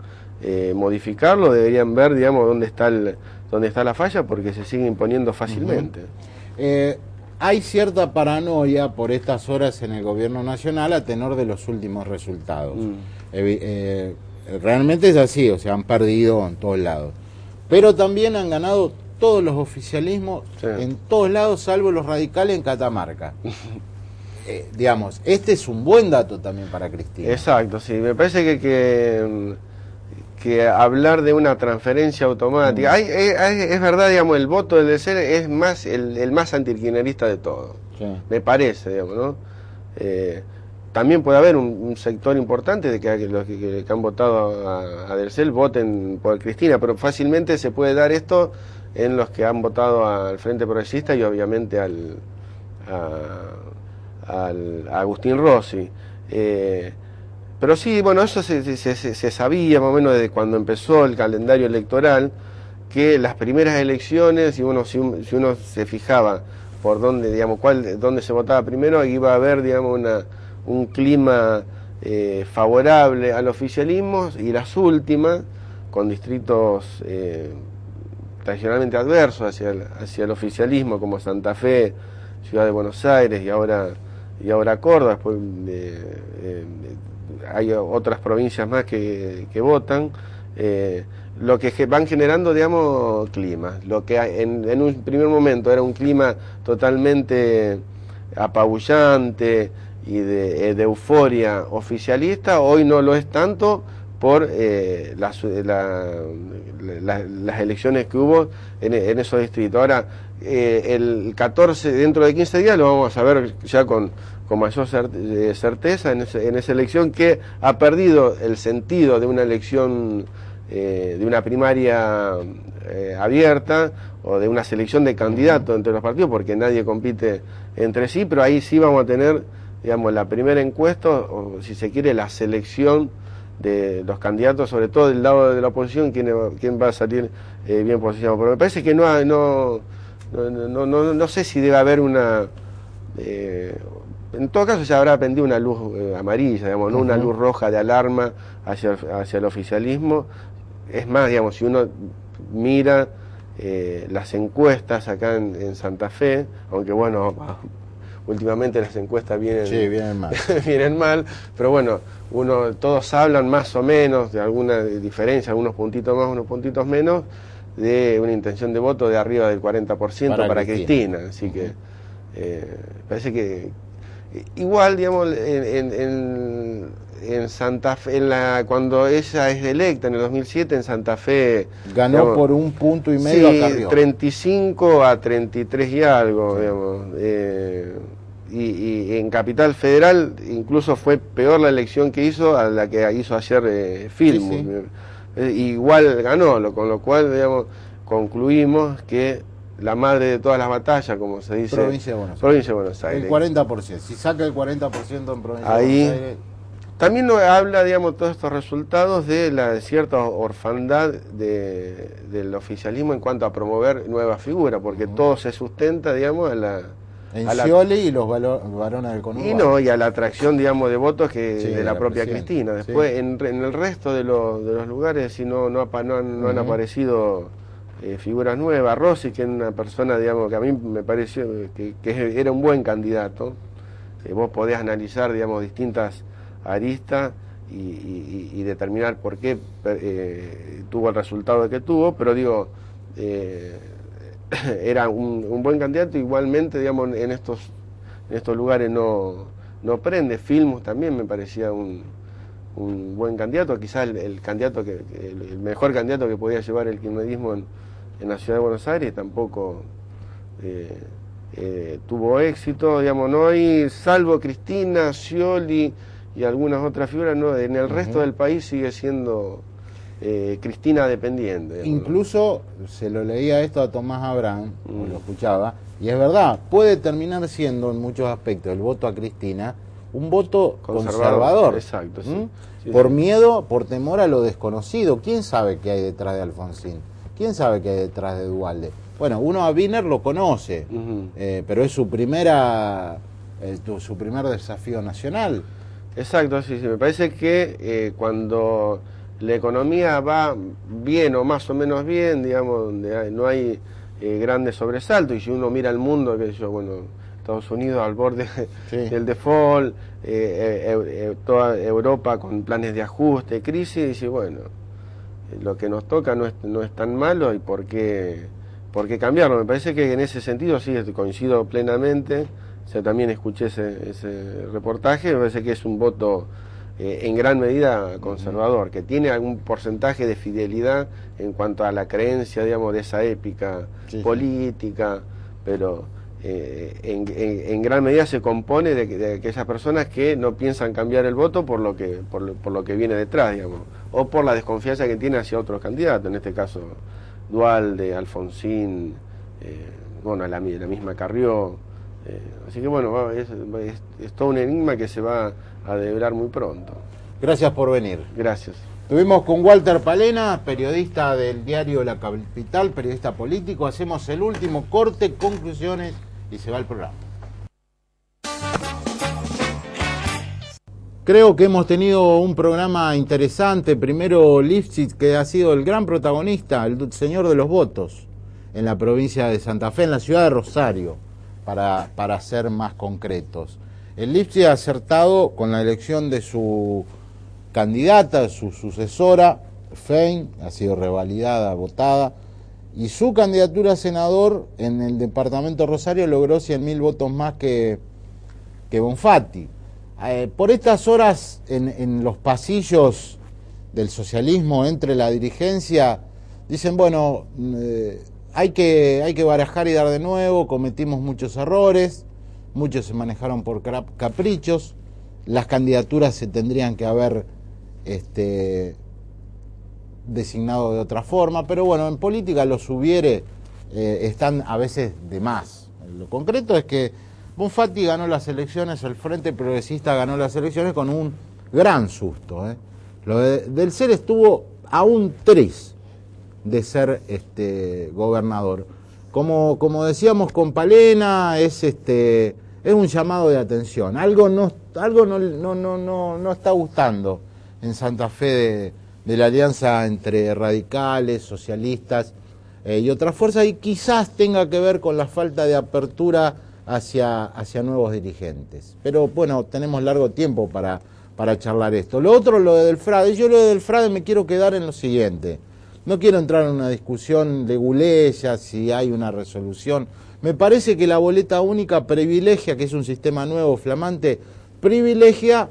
modificarlo, deberían ver, digamos, dónde está la falla, porque se sigue imponiendo fácilmente. Hay cierta paranoia por estas horas en el gobierno nacional a tenor de los últimos resultados. Realmente es así, o sea, han perdido en todos lados. Pero también han ganado todos los oficialismos en todos lados, salvo los radicales en Catamarca. Digamos, este es un buen dato también para Cristina. Exacto, sí. Me parece que hablar de una transferencia automática, es verdad, digamos, el voto del DC es más el más antikirchnerista de todos. Me parece, digamos, ¿no? También puede haber un sector importante de que los que han votado a Delcel voten por Cristina, pero fácilmente se puede dar esto en los que han votado al Frente Progresista y obviamente a Agustín Rossi. Pero sí, bueno, eso se sabía más o menos desde cuando empezó el calendario electoral, que las primeras elecciones, si uno se fijaba por dónde, digamos, dónde se votaba primero, iba a haber, digamos, un clima favorable al oficialismo, y las últimas, con distritos tradicionalmente adversos hacia el oficialismo, como Santa Fe, Ciudad de Buenos Aires y ahora Córdoba. Después hay otras provincias más que votan, lo que van generando, digamos, climas. Lo que en un primer momento era un clima totalmente apabullante y de euforia oficialista, hoy no lo es tanto por las elecciones que hubo en esos distritos. Ahora, el 14, dentro de 15 días, lo vamos a ver ya con mayor certeza en esa elección, que ha perdido el sentido de una elección, de una primaria abierta o de una selección de candidatos entre los partidos, porque nadie compite entre sí, pero ahí sí vamos a tener, digamos, la primera encuesta, o si se quiere, la selección de los candidatos, sobre todo del lado de la oposición, quién va a salir bien posicionado. Pero me parece que no sé si debe haber una... en todo caso se habrá prendido una luz amarilla, digamos, no una luz roja de alarma hacia el oficialismo. Es más, digamos, si uno mira las encuestas acá en Santa Fe, aunque bueno, últimamente las encuestas vienen mal. vienen mal, pero bueno, todos hablan más o menos de alguna diferencia, algunos puntitos más, unos puntitos menos, de una intención de voto de arriba del 40% para Cristina. Así que parece que igual, digamos, en Santa Fe, cuando ella es electa en el 2007, en Santa Fe ganó, digamos, por 1,5 puntos a Carrió. 35 a 33 y algo, digamos. Y en Capital Federal incluso fue peor la elección que hizo a la que hizo ayer Filmus. Igual ganó, con lo cual, digamos, concluimos que la madre de todas las batallas, como se dice, Provincia de Buenos Aires. El 40%, si saca el 40% en Provincia de Buenos Aires. También nos habla, digamos, todos estos resultados de la cierta orfandad del oficialismo en cuanto a promover nuevas figuras, porque todo se sustenta, digamos, en Scioli y los varones del conurbano. Y a la atracción, digamos, de votos de la propia Cristina. Después, en el resto de los lugares, si no han aparecido figuras nuevas. Rossi, que es una persona, digamos, que a mí me pareció que era un buen candidato. Vos podés analizar, digamos, distintas aristas y determinar por qué tuvo el resultado que tuvo, pero digo, era un buen candidato. Igualmente, digamos, en estos lugares no prende. Filmus también me parecía un buen candidato, quizás el mejor candidato que podía llevar el kirchnerismo en la Ciudad de Buenos Aires. Tampoco tuvo éxito, digamos, no hay, salvo Cristina, Scioli y algunas otras figuras, no, en el resto del país sigue siendo Cristina dependiente. Incluso se lo leía esto a Tomás Abraham, o lo escuchaba, y es verdad, puede terminar siendo en muchos aspectos el voto a Cristina un voto conservador. Exacto, por miedo, por temor a lo desconocido. ¿Quién sabe qué hay detrás de Alfonsín? ¿Quién sabe qué hay detrás de Duhalde? Bueno, uno a Wiener lo conoce, pero es su primer desafío nacional. Exacto, sí, me parece que cuando la economía va bien o más o menos bien, digamos, donde no hay grandes sobresaltos, y si uno mira el mundo, Estados Unidos al borde del default, toda Europa con planes de ajuste, crisis, y dice, bueno, lo que nos toca no es tan malo, y ¿por qué cambiarlo? Me parece que en ese sentido sí coincido plenamente. También escuché ese reportaje. Me parece que es un voto en gran medida conservador, que tiene algún porcentaje de fidelidad en cuanto a la creencia, digamos, de esa épica política, pero en gran medida se compone de aquellas personas que no piensan cambiar el voto por lo que viene detrás, digamos, o por la desconfianza que tiene hacia otros candidatos, en este caso Duhalde, Alfonsín, la misma Carrió. Así que bueno, es todo un enigma que se va a develar muy pronto. Gracias por venir. Gracias. Estuvimos con Walter Palena, periodista del diario La Capital, periodista político. Hacemos el último corte, conclusiones y se va el programa. Creo que hemos tenido un programa interesante. Primero Lifshitz, que ha sido el gran protagonista, el señor de los votos. en la provincia de Santa Fe, en la ciudad de Rosario, para ser más concretos. El Lipsi ha acertado con la elección de su candidata, su sucesora, Fein, ha sido revalidada, votada, y su candidatura a senador en el departamento de Rosario logró 100.000 votos más que Bonfatti. Por estas horas en los pasillos del socialismo entre la dirigencia dicen, bueno, hay que barajar y dar de nuevo, cometimos muchos errores, muchos se manejaron por caprichos, las candidaturas se tendrían que haber designado de otra forma, pero bueno, en política los hubiere están a veces de más. Lo concreto es que Bonfatti ganó las elecciones, el Frente Progresista ganó las elecciones con un gran susto. Lo del CER estuvo a un tris de ser gobernador. Como decíamos con Palena, es un llamado de atención. Algo no está gustando en Santa Fe de la alianza entre radicales, socialistas y otras fuerzas, y quizás tenga que ver con la falta de apertura hacia nuevos dirigentes. Pero bueno, tenemos largo tiempo para charlar esto. Lo otro, lo de Delfrade. Yo lo de Delfrade me quiero quedar en lo siguiente. No quiero entrar en una discusión de Gulella, si hay una resolución. Me parece que la boleta única privilegia, que es un sistema nuevo, flamante, privilegia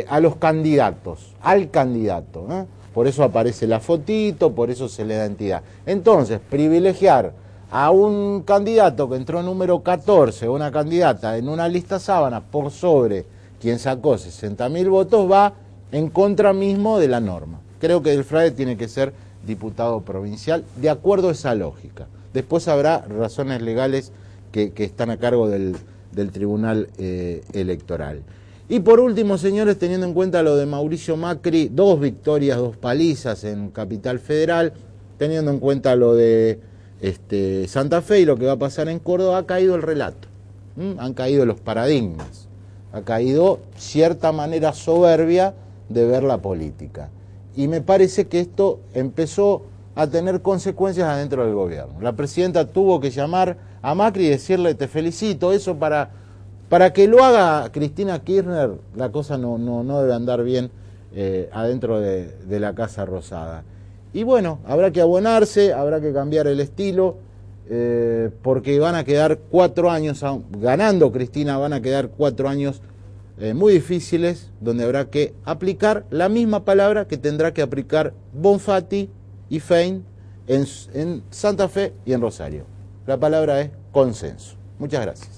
a los candidatos, al candidato. Por eso aparece la fotito, por eso se le da entidad. Entonces, privilegiar a un candidato que entró número 14, una candidata en una lista sábana por sobre quien sacó 60.000 votos, va en contra mismo de la norma. Creo que Delfrade tiene que ser diputado provincial de acuerdo a esa lógica. Después habrá razones legales que están a cargo del Tribunal Electoral. Y por último, señores, teniendo en cuenta lo de Mauricio Macri, 2 victorias, 2 palizas en Capital Federal, teniendo en cuenta lo de Santa Fe y lo que va a pasar en Córdoba, ha caído el relato, han caído los paradigmas, ha caído cierta manera soberbia de ver la política. Y me parece que esto empezó a tener consecuencias adentro del gobierno. La presidenta tuvo que llamar a Macri y decirle, te felicito, eso para que lo haga Cristina Kirchner, la cosa no debe andar bien adentro de la Casa Rosada. Y bueno, habrá que abonarse, habrá que cambiar el estilo, porque van a quedar 4 años, ganando Cristina, van a quedar 4 años muy difíciles, donde habrá que aplicar la misma palabra que tendrá que aplicar Bonfatti y Fein en Santa Fe y en Rosario. La palabra es consenso. Muchas gracias.